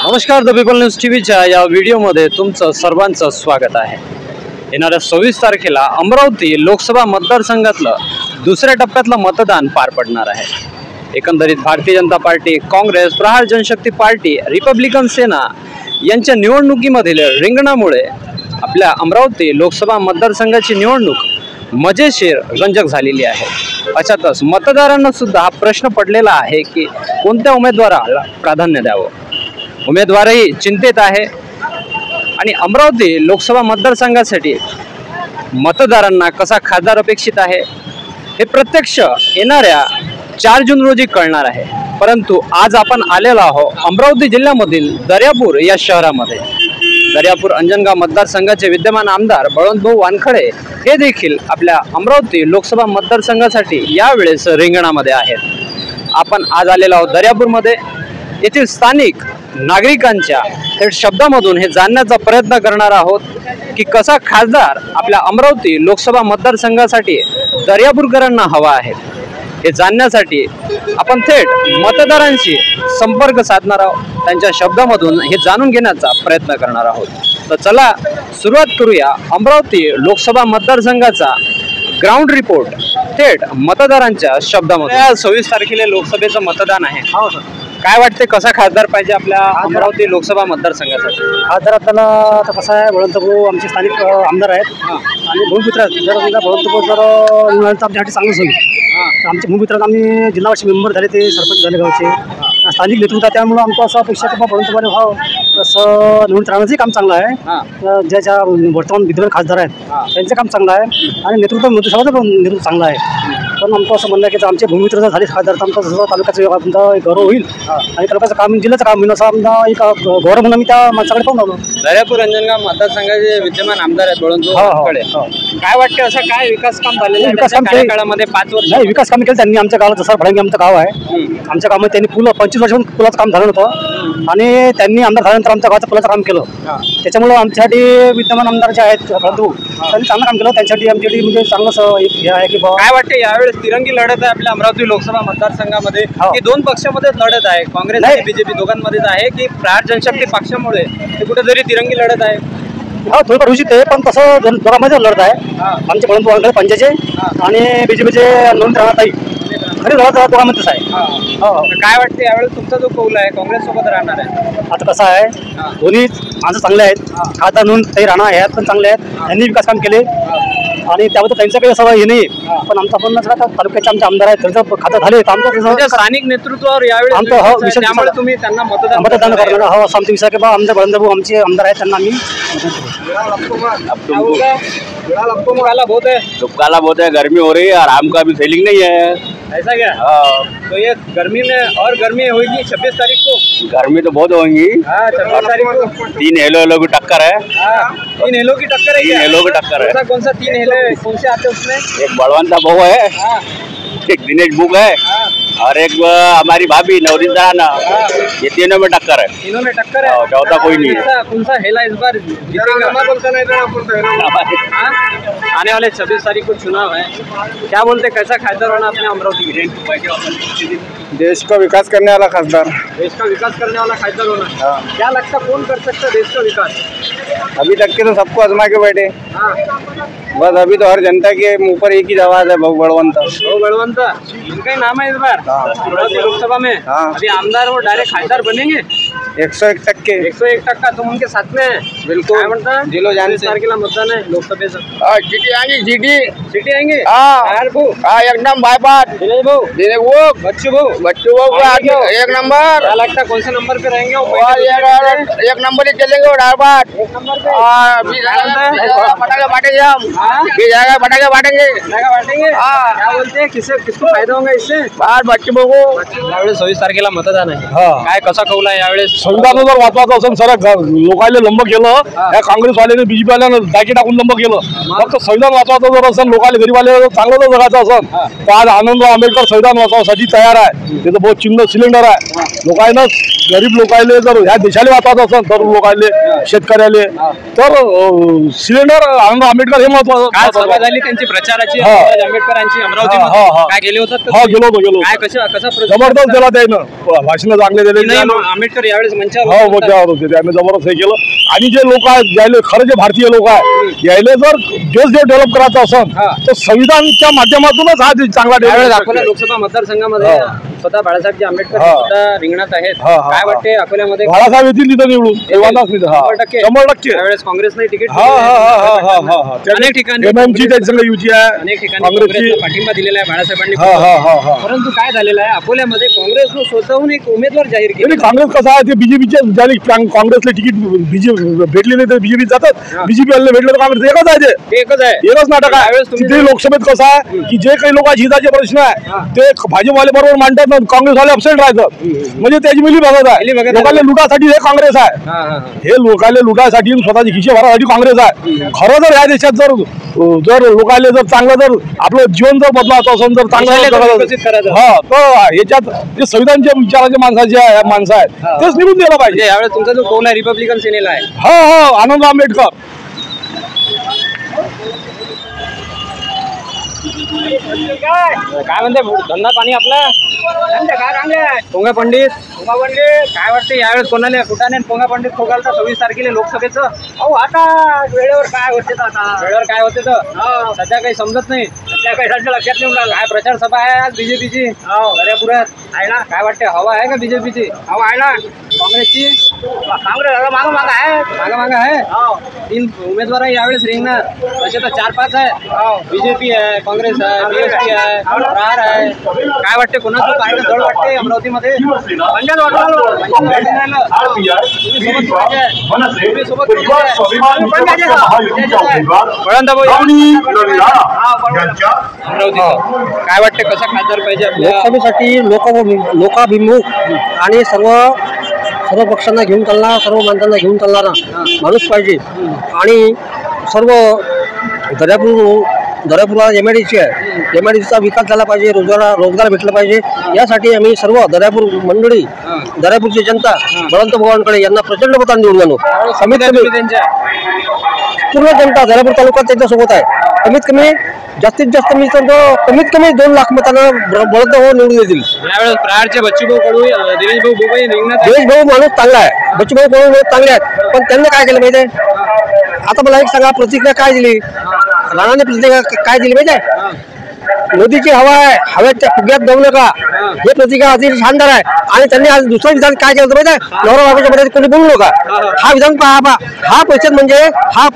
नमस्कार, the people news टीव्हीच्या या व्हिडिओमध्ये तुमचं सर्वांचं स्वागत आहे। येणाऱ्या 26 तारखेला अमरावती लोकसभा मतदारसंघातलं दुसऱ्या टप्प्यातलं मतदान पार पडणार आहे। एकंदरीत Bharatiya Janata party, Congress, Prahar Janshakti party, Republican सेना यांच्या निवडणुकीमधील रिंगणामुळे आपल्या अमरावती लोकसभा मतदारसंघाची निवडणूक मजेशीर रंजक झालेली आहे। अशातच मतदारांना सुद्धा हा प्रश्न पडलेला आहे की कोणत्या उमेदवाराला प्राधान्य द्यावं। उमेदवारही चिंतेत आहे आणि अमरावती लोकसभा मतदारसंघासाठी मतदारांना कसा खासदार अपेक्षित आहे हे प्रत्यक्ष येणाऱ्या 4 जून रोजी कळणार आहे। परंतु आज आपण आलेलो आहोत अमरावती जिल्ह्यामधील दर्यापूर या शहरामध्ये। दर्यापूर अंजनगाव मतदारसंघाचे विद्यमान आमदार बळवंतभाऊ वानखडे हे देखील आपल्या अमरावती लोकसभा मतदारसंघासाठी यावेळेस रिंगणामध्ये आहेत। आपण आज आलेलो आहोत दर्यापूरमध्ये। येथील स्थानिक नागरिकांच्या थेट शब्दामधून हे जाणण्याचा प्रयत्न करणार आहोत की कसा खासदार आपल्या अमरावती लोकसभा मतदारसंघासाठी दर्यापूरकरांना हवा आहे। हे जाणण्यासाठी आपण थेट मतदारांशी संपर्क साधणार आहोत, त्यांच्या शब्दामधून हे जाणून घेण्याचा प्रयत्न करणार आहोत। तर चला सुरुवात करूया अमरावती लोकसभा मतदारसंघाचा ग्राउंड रिपोर्ट थेट मतदारांच्या शब्दामध्ये। 26 तारखेला लोकसभेचं मतदान आहे। हो सर, काय वाटते कसा खासदार पाहिजे आपल्या अमरावती लोकसभा मतदारसंघासाठी? खासदार आपल्याला आता कसं आहे, बळवंतभाऊ आमचे स्थानिक आमदार आहेत आणि भूमिपुत्र आहेत। जर समजा बळवंतभाऊ जर निवडून आमच्यासाठी चांगलंच होईल। आमचे भूमिपुत्रात आम्ही जिल्हा परिषद मेंबर झाले, ते सरपंच झाले गावचे, स्थानिक नेतृत्व, त्यामुळे आमचं असं अपेक्षा की बळवंतभाऊ व्हावं तसं निवडून राहण्याचंही काम चांगलं आहे। ज्याच्या वर्तमान विद्यमान खासदार आहेत त्यांचं काम चांगलं आहे आणि नेतृत्व सर्वांचं नेतृत्व चांगलं आहे। पण आमचं असं म्हणणं आहे की आमचे भूमिपुत्र जर झाले खासदार तर आमचं जसं तालुक्याचं आमचा गौरव होईल आणि तालुक्याचं काम, जिल्ह्याचं काम होईल असं आमचा एक गौरव म्हणून आम्ही त्या माणसाकडे पाहून आलो। दर्यापूर अंजनगाव मतदारसंघाचे विद्यमान आमदार आहेत बळवंतभाऊ वानखडे, काय वाटते असं काय विकास काम झालेलं आहे विकास काम काळामध्ये? 5 वर्ष नाही, विकास काम केलं त्यांनी आमच्या गावात। जसं फळंगी आमचं गाव आहे, आमच्या गावामध्ये त्यांनी 25 वर्षापासून पुलाचं काम झालं होतं आणि त्यांनी आमदार झाल्यानंतर आमच्या गावाचं पुलाचं काम केलं। त्याच्यामुळे आमच्यासाठी विद्यमान आमदार जे आहेत बळवंतभाऊ त्यांनी चांगलं काम केलं। त्यांच्यासाठी आमच्यासाठी म्हणजे चांगलं हे आहे की काय वाटते यावेळेस तिरंगी लढत आहे आपल्या अमरावती लोकसभा मतदारसंघामध्ये की दोन पक्षामध्ये लढत आहे, काँग्रेस आणि बीजेपी दोघांमध्येच आहे की प्रहार जनशक्ती पक्षामुळे ते कुठेतरी तिरंगी लढत आहे? हा, थोडंफार होऊ शकते, पण तसं दोघांमध्ये लढत आहे। आमचे बळवंतभाऊ वानखडे पंचायचे आणि बीजेपीचे नोंद राहताई खरी लढत दोघांमध्येच आहे। काय वाटते यावेळेस तुमचा जो कौल आहे काँग्रेस सोबत राहणार आहे? आता कसं आहे, दोन्ही माणसं चांगले आहेत, खासदार म्हणून काही राहणार ह्यात पण चांगले आहेत, त्यांनी विकास काम केले आणि त्याबद्दल त्यांचं काही असं हे नाही। पण आमचा पण तालुक्याचे आमचे आमदार आहेत, त्यांचं खातं झाले तर आमचं स्थानिक नेतृत्वावर यावेळी आमचं विषय, त्यामुळे तुम्ही त्यांना मतदान करणार हो असं आमचा विषय की बा आमच्या बळवंतभाऊ आमचे आमदार आहेत, त्यांना आम्ही काला बहुत है, गर्मी हो रही है, आराम का भी फीलिंग नहीं है। ऐसा क्या? तो ये गर्मी में और गर्मी होगी 26 तारीख को? गर्मी तो बहुत होगी। 26 तारीख को 3 हेलो की टक्कर है। 3 हेलो की टक्कर है? 3 हेलो की टक्कर है। कौन सा 3 हेलो कौन से आते हैं उसमें? एक बळवंतभाऊ है, एक दिनेश बुक है और एक हमारी भाभी नवरीन राणा, ये तीनों में टक्कर है। तीनों में टक्कर है, चौथा कोई नहीं है। कौन सा हेला इस बार जीतेगा? आने वाले 26 तारीख को चुनाव है, क्या बोलते कैसा खासदार होना अपने अमरावती की? देश का विकास करने वाला खासदार। देश का विकास करने वाला खासदार होना। क्या लगता कौन कर सकता है देश का विकास? अभी तक के तो सबको आजमा के बैठे, बस अभी तो हर जनता के मुंह पर एक ही आवाज है, बहु बळवंत। बळवंत इनका ही नाम है इस बार अमरावती लोकसभा में। अभी आमदार वो डायरेक्ट खासदार बनेंगे 101%। 101% तुम उनके साथ में है? बिल्कुल, काय म्हणता? जिलो जान से तारखेला मतदान आहे लोकसभेचं। जीटी आएंगे, जीटी आएंगे। एकदम बाईपास दिनेश भाऊ, बच्चू भाऊ एक नंबर। क्या लगता है कौन से नंबर पे रहेंगे वो? एक नंबर ही चलेंगे वो, डायपाट एक नंबर पे। फटाके बांटेंगे हम। ये जाएगा पटाखे बांटेंगे। क्या बोलते हैं किसको फायदा होगा इससे? बाहर बच्चे बघू यावेळेस 26 तारखेला मतदान आहे. काय कसा कौल आहे यावेळेस? संविधान जर वाचवायचं असेल सर लोकांना लंब केलं या काँग्रेसवाल्याने बीजेपी वाल्यानं डाकी टाकून लंब केलं. फक्त संविधान वाचवायचं जर असेल लोकांना गरीबवाले चांगलं जर जगायचं असेल तर आज आनंदराव आंबेडकर संविधान वाचवासाठी तयार आहे. त्याचं बहुत चिन्ह सिलेंडर आहे. लोकांना गरीब लोकांना जर ह्या देशाला वाचवायचं असेल तर लोकांना शेतकऱ्याले तर सिलेंडर आनंदराव आंबेडकर हे काय सभा महत्वाचं. झाली त्यांची प्रचाराची हा. आंबेडकरांची हा, हा. अमरावतीमध्ये काय गेले होतात का हा तुम्ही? गेलो काय कसा जबरदस्त दिला त्यानं भाषण चांगले दिले. नाही, आंबेडकर यावेळेस मंचावर हो होते. मजावर होते त्याने जबरदस्त हे केलं. आणि जे लोक आहेत यायले खरं जे भारतीय लोक आहेत यायले जर देश डेव्हलप करायचा असेल तर संविधानाच्या माध्यमातूनच हा देश चांगला यावेळेस डेव्हलप अकोला लोकसभा मतदारसंघामध्ये स्वतः बाळासाहेबजी आंबेडकर हा. सुद्धा रिंगणात आहेत. हा, हा, काय हा. वाटते अकोल्यामध्ये? बाळासाहेब येतील तिथं निवडून तेव्हाच नाही. हा 100%. यावेळेस काँग्रेसने तिकीट हा हा हा हा हा हा हा अनेक ठिकाणी एमएमची त्यांच्या संग युती आहे अनेक ठिकाणी काँग्रेसची. काँग्रेसला पाठिंबा दिलेला आहे बाळासाहेबांनी. हा हा हा हा परंतु काय झालेलं आहे अकोल्यामध्ये काँग्रेसनं स्वतःहून एक उमेदवार जाहीर आणि केले. काँग्रेस कसं आहे ते बीजेपीचे ज्याने काँग्रेसला तिकीट बीजेपी भेटली नाही तर बीजेपी जातात. बीजेपी वाले भेटलं तर काँग्रेस एकच आहे ते. ते एकच आहे. एकच नाटक आहे. यावेळेस तुम्ही- तिथे लोकसभेत कसं आहे की जे काही लोकांचे हिताचे प्रश्न आहे ते भाजपवाले बरोबर मांडतात ना काँग्रेसवाले अपसेट राहतात. म्हणजे त्याची मिली भगत आहे. मिलीभगत आहे. लोकांना लुटासाठी हे काँग्रेस आहे. हा, हा, हा. हे लोकांना लुटासाठी आणि स्वतःची खिशे भरासाठी काँग्रेस आहे. खरं जर या देशात जर लोकांना जर चांगलं जर आपलं जीवन जर बदलायचं असेल जर देशाला जर चांगलं विकसित करायचं. हा तर याच्यात जे संविधानच्या विचाराचे माणसं आहेत तेच निवडून दिलं पाहिजे. म्हणजे यावेळेस तुमचा जो कौल आहे रिपब्लिकन सेनेला आहे. हा हा आनंदराव आंबेडकर. काय म्हणते धंदा पाणी आपला पोंगा पंडित काय वाटते यावेळेस कोणाला कुठाने पोंगा पंडित फोगालता 26 तारखेला लोकसभेचं? अहो आता वेळेवर काय होते आता वेळेवर काय होते तर सध्या काही समजत नाही. त्या काही सध्या लक्षात नाही उडाला. काय प्रचार सभा आहे आज बीजेपीची दर्यापुरात आहे ना काय वाटते हवा आहे का बीजेपीची? अहो आहे ना काँग्रेसची काँग्रेस मागं आहे. मागा आहे. हो 3 उमेदवार आहे यावेळेस रिंगणात. तसे तर 4-5 आहे. बीजेपी आहे, काँग्रेस आहे, बीएसपी आहे, प्रहार आहे. काय वाटते कोणाचं पाहिलं जवळ वाटते अमरावतीमध्ये? पंजाब वाटलं काय वाटते कसा खासदार पाहिजे आपल्या? लोकसभेसाठी लोकाभिमुख आणि सर्व पक्षांना घेऊन चालणारा सर्व माणसांना घेऊन चालणारा माणूस पाहिजे. आणि सर्व दर्यापूरला एमआयडीसी आहे. एमआयडीसीचा विकास झाला पाहिजे. रोजगार भेटला पाहिजे. यासाठी आम्ही सर्व दर्यापूर मंडळी दर्यापूरची जनता बळवंत भगवानकडे यांना प्रचंड मतांनी निवडून आणू. कमीत कमी त्यांच्या पूर्ण जनता दर्यापूर तालुक्यात त्यांच्यासोबत आहे. कमीत कमी जास्तीत जास्त मी तर कमीत कमी 2 लाख मतांना बळवंत भाऊ निवडून देतील. यावेळेस प्रहारचे बच्चूभाऊ कडू दिनेश भाऊ बुबाई रिंगणात आहे. देश भाऊ माणूस चांगला आहे. बच्चूभाऊ कडू चांगले आहेत. पण त्यांनी काय केलं माहिती आहे? आता मला एक सांगा प्रतिक्रिया काय दिली राणाने प्रतिक्रिया काय दिली माहिती आहे? मोदीची हवा आहे हवेच्या फुग्यात जाऊ नका हे प्रतिक्रिया अतिशय शानदार आहे. आणि त्यांनी आज दुसरं विधान काय केलं माहिती आहे? नवरा बायकोच्या मध्ये कोणी बोलू नका हा विधान पहा. हा परिषद म्हणजे हा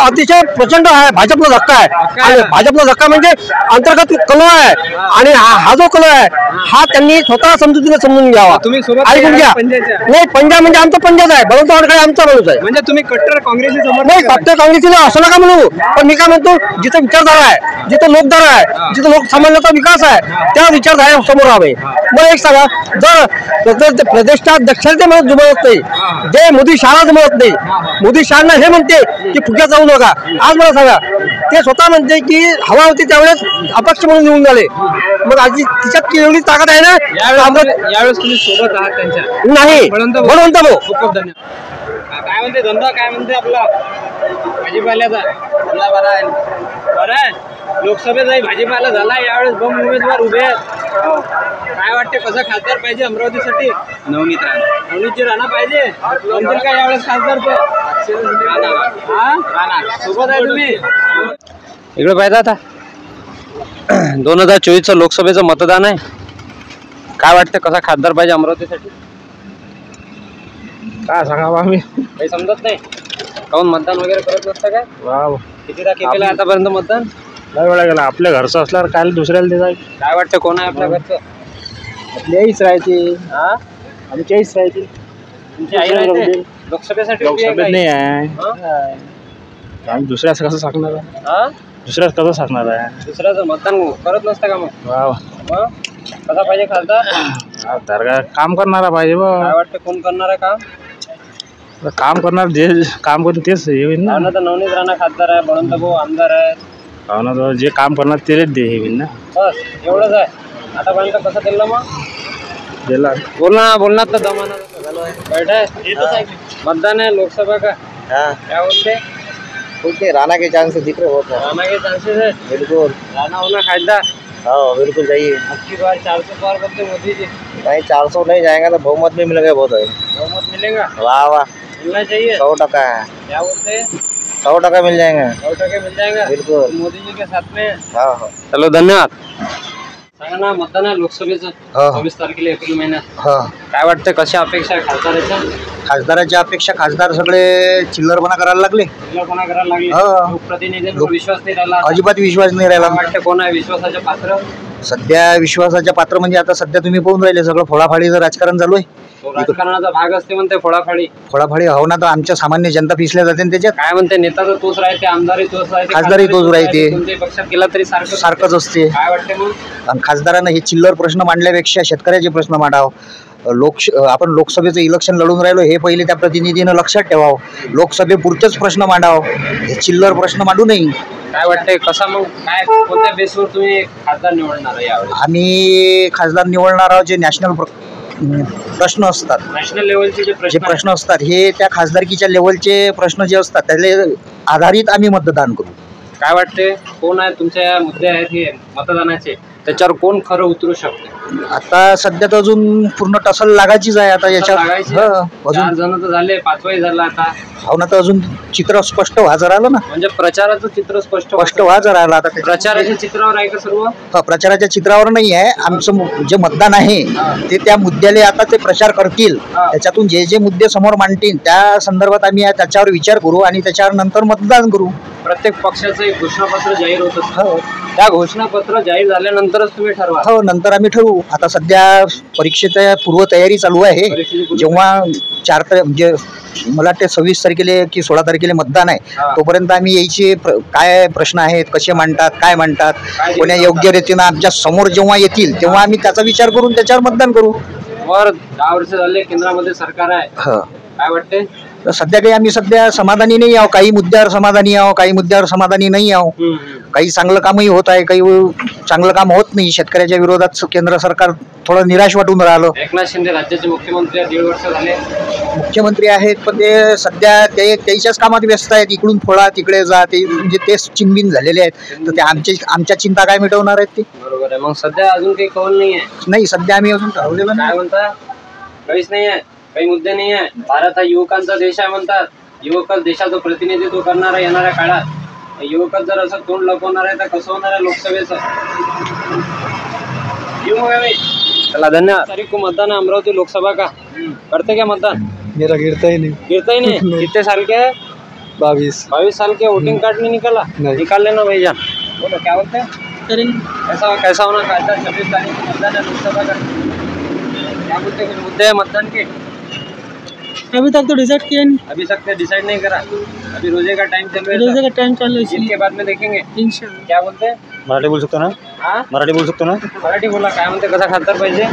अतिशय प्रचंड आहे. भाजपला धक्का आहे. आणि भाजपला धक्का म्हणजे अंतर्गत कल आहे. आणि हा जो कल आहे हा त्यांनी स्वतः समजुतीने समजून घ्यावा. तुम्ही सोबत ऐकून घ्या. पंजाबच्या? नाही पंजाब म्हणजे आमचा पंजाब आहे. बळवंत वाडकडे आमचा माणूस आहे. म्हणजे तुम्ही कट्टर काँग्रेसचे समर्थक नाही आहे. फक्त काँग्रेसीला असं नका म्हणू. पण मी काय म्हणतो जिथं विचारधारा आहे जिथं लोकधारा आहे जिथं लोकसामान्याचा विकास आहे त्या विचारधारा समोर हवे. मला एक सांगा जर प्रदेशात दक्षिणते म्हणत जुमत नाही जे मोदी शहा जमत नाही. मोदी शहाना हे म्हणते की फुग्यात जाऊ नका. आज मला सांगा ते स्वतः म्हणते की हवा होती त्यावेळेस अपक्ष म्हणून निवडून आले. मग आजी तिच्यात एवढी ताकद आहे ना. यावेळेस तुम्ही सोबत आहात त्यांच्या? नाही बळवंत भाऊ खूप खूप धन्यवाद. काय म्हणते धंदा काय म्हणते आपला भाजीपाल्याचा? धंदा बरा आहे. लोकसभेचाही भाजीपाला झाला. यावेळेस बम उमेदवार उभे आहेत. काय वाटते कसा खासदार पाहिजे अमरावतीसाठी? नवनीतजी राणा पाहिजे. जमतील का यावेळेस खासदार? सोबत आहे तुम्ही? इकडे पाहिजे आता 2024चं लोकसभेचं मतदान आहे. काय वाटतं कसा खासदार पाहिजे अमरावतीसाठी? काय सांगावं आम्ही काही समजत नाही. काहून मतदान वगैरे करत नसता काय? कितीदा केलं आतापर्यंत मतदान? लय वेळा गेला. आपल्या घरचं असल्यावर काय दुसऱ्याला देता? काय वाटतं कोण आहे आपल्या घरचं? आपलीच राहते. आमच्याच राहते. तुमची आई राहते? लोकसभेसाठी उभी आहे लोकसभेत का? नाही आहे. हा? आम्ही दुसऱ्याचं कसं सांगणार? हा? दुसऱ्याच कसं सांगणार आहे. दुसऱ्याचं मतदान करत नसतं का मग? वा मग कसा पाहिजे खासदार? दर्गा काम करणारा पाहिजे काय वाटतं कोण करणार आहे काम? काम करणार जे काम करते तेच हे होईल ना. ना तर नवनीत राणा खासदार आहे, बळवंत भाऊ आमदार आहेत. हो ना, तर जे काम करणार तेच दे हे होईल ना. बस एवढंच आहे. आतापर्यंत कसं दिलं मग? दिला बोलणार तर दमाना बैठा मतदान है लोकसभा का। क्या बोलते? कुछ नहीं, राणा के चांस दिख रहे बहुत है। राणा के चांसेस है? बिल्कुल। राणा होना खासदार। हाँ बिल्कुल चाहिए। अब की बार 400 पार करते मोदी जी। नहीं 400 नहीं जाएगा तो बहुमत भी मिलेगा बहुत है। बहुमत मिलेगा? वाह वाह, मिलना चाहिए। 100% है। क्या बोलते? 100% मिल जाएंगे। 100% मिल जाएगा बिल्कुल। मोदी जी के साथ में। हाँ हाँ चलो धन्यवाद। सांगा ना, मतदान आहे लोकसभेचं हो. 24 तारखेला एप्रिल महिन्यात. हाँ। काय वाटतं, कशा अपेक्षा आहे खासदाराच्या? खासदाराच्या अपेक्षा, खासदार सगळे चिल्लरपणा करायला लागले. कोणा करायला लागले? हो. लोकप्रतिनिधींवर विश्वास नाही राहिला. अजिबात विश्वास नाही राहिला. काय वाटतं कोण आहे विश्वासाचे पात्र? सध्या विश्वासाच्या पात्र म्हणजे आता सध्या तुम्ही पाहून राहिले सगळं फोडाफाडीचं राजकारण चालू आहे. तो राजकारणाचा भाग असते म्हणते फोडाफाडी. फोडाफाडी हो ना, तर आमच्या सामान्य जनता पिसल्या जाते ना त्याच्यात. काय म्हणते, नेता तर तोच राहते, आमदारही तोच राहते, खासदारही तोच राहते. कोणत्याही पक्षात गेला तरी सारखंच असते. काय वाटते मग? आणि खासदारानं हे चिल्लर प्रश्न मांडल्यापेक्षा शेतकऱ्याचे प्रश्न मांडावं. आपण लोकसभेचं इलेक्शन लढून राहिलो हे पहिले त्या प्रतिनिधीनं लक्षात ठेवावं. लोकसभेपुरतेच प्रश्न मांडावं, हे चिल्लर प्रश्न मांडू नये. काय वाटतंय कसा मग, काय कोणत्या बेसवर तुम्ही खासदार निवडणार आहे यावेळी? आम्ही खासदार निवडणार आहोत जे नॅशनल प्रश्न असतात, नॅशनल लेवलचे जे प्रश्न असतात हे त्या खासदारकीच्या लेवलचे प्रश्न जे असतात त्याले आधारित आम्ही मतदान करू. काय वाटते कोण आहे तुमच्या मुद्दे आहेत हे मतदानाचे, त्याच्यावर कोण खरं उतरू शकते? आता सध्या तर अजून पूर्ण टसल लागायचीच आहे आता याच्यात. चार अजून जण तर झाले, 5वाही झाला आता. हो ना, तर अजून चित्र स्पष्ट व्हायचं राहिलं ना. म्हणजे प्रचाराचं चित्र स्पष्ट व्हायचं राहिलं आता. प्रचाराच्या चित्रावर आहे का सर्व? प्रचाराच्या चित्रावर नाही आहे. आमचं जे मतदान आहे ते त्या मुद्द्याले आता ते प्रचार करतील. त्याच्यातून जे जे मुद्दे समोर मांडतील त्या संदर्भात आम्ही त्याच्यावर विचार करू आणि त्याच्यावर नंतर मतदान करू. प्रत्येक पक्षाचं एक घोषणापत्र जाहीर होत असतं. त्या घोषणापत्र जाहीर झाल्यानंतरच तुम्ही ठरवा. हो, नंतर आम्ही ठरवू. आता सध्या परीक्षेच्या पूर्वतयारी चालू आहे. जेव्हा म्हणजे मला वाटते 26 तारखेला की 16 तारखेला मतदान आहे, तोपर्यंत आम्ही यायचे काय प्रश्न आहेत, कसे मांडतात, काय मांडतात, कोण्या योग्य रीतीनं आमच्या समोर जेव्हा येतील तेव्हा आम्ही त्याचा विचार करून त्याच्यावर मतदान करू. वर 10 वर्ष झाले केंद्रामध्ये सरकार आहे, काय वाटते? तर सध्या काही आम्ही समाधानी नाही आहो. काही मुद्द्यावर समाधानी आहो, काही मुद्द्यावर समाधानी नाही आहो. काही चांगलं कामही होत आहे, काही चांगलं काम होत नाही. शेतकऱ्याच्या विरोधात केंद्र सरकार थोडं निराश वाटून राहिलं. एकनाथ शिंदे राज्याचे मुख्यमंत्री 1.5 वर्ष झाले मुख्यमंत्री आहेत, पण ते सध्या त्याच्याच कामात व्यस्त आहेत. इकडून फोडा तिकडे जा, ते म्हणजे तेच चिंबिन झालेले आहेत. तर ते आमच्या चिंता काय मिटवणार आहेत ते? बरोबर आहे. मग सध्या अजून काही कौल नाही आहे? नाही, सध्या आम्ही अजून ठरवलेलं काय नाही. म्हणता? काहीच नाही आहे, काही मुद्दे नाही आहे. भारत हा युवकांचा देश आहे म्हणतात. युवकच देशाचं प्रतिनिधित्व करणार आहे येणाऱ्या काळात. युवकच जर असं तोंड लपवणार आहे तर कसं होणार आहे लोकसभेचं? येऊ मग आम्ही. चला धन्यवाद. तारीख को मतदान है अमरावती लोकसभा का, करते क्या मतदान? मेरा गिरता ही नहीं. गिरता ही नहीं? कितने साल के है? 22 साल के. वोटिंग कार्ड नहीं निकाला? निकाल लेना भैया. बोलो क्या बोलते हैं? कैसा होना खासदार? 26 तारीख को मतदान है लोकसभा का, क्या बोलते हैं? कुछ मुद्दे हैं मतदान के? अभी तक तो डिसाइड किया नहीं. अभी तक डिसाइड नहीं करा. अभी रोजे का टाइम चल रहा है. रोजे का टाइम चल रहा है, इसके बाद में देखेंगे इंशाल्लाह. क्या बोलते हैं? मराठी बोलू शकतो ना? हाँ मराठी बोलू शकतो ना? मराठी बोला. काय म्हणते, कसा खासदार पाहिजे?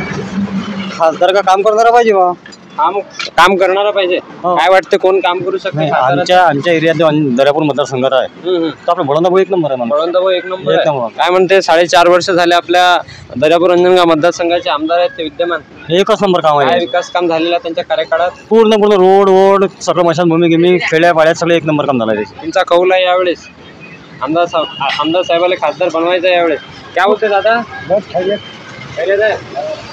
खासदार का काम करणारा पाहिजे बा. काम करणारा पाहिजे. काय वाटतं कोण काम करू शकते? आमच्या एरियात दर्यापूर मतदारसंघात आहे तर आपलं बळवंत भाऊ 1 नंबर आहे. बळवंत भाऊ 1 नंबर एक आहे. नंबर. काय म्हणते, 4.5 वर्ष झाले आपल्या दर्यापूर अंजनगाव मतदारसंघाचे आमदार आहेत ते विद्यमान. एकच नंबर काम काय आहे. विकास काम झालेला त्यांच्या कार्यकाळात? पूर्ण रोड सगळं मशानभूमी गिमी खेड्या पाड्यात सगळं 1 नंबर काम झालं आहे. तुमचा कौल आहे यावेळेस आमदार साहेबाला खासदार बनवायचं आहे यावेळेस? क्या बोलते दादा? खैरियत है?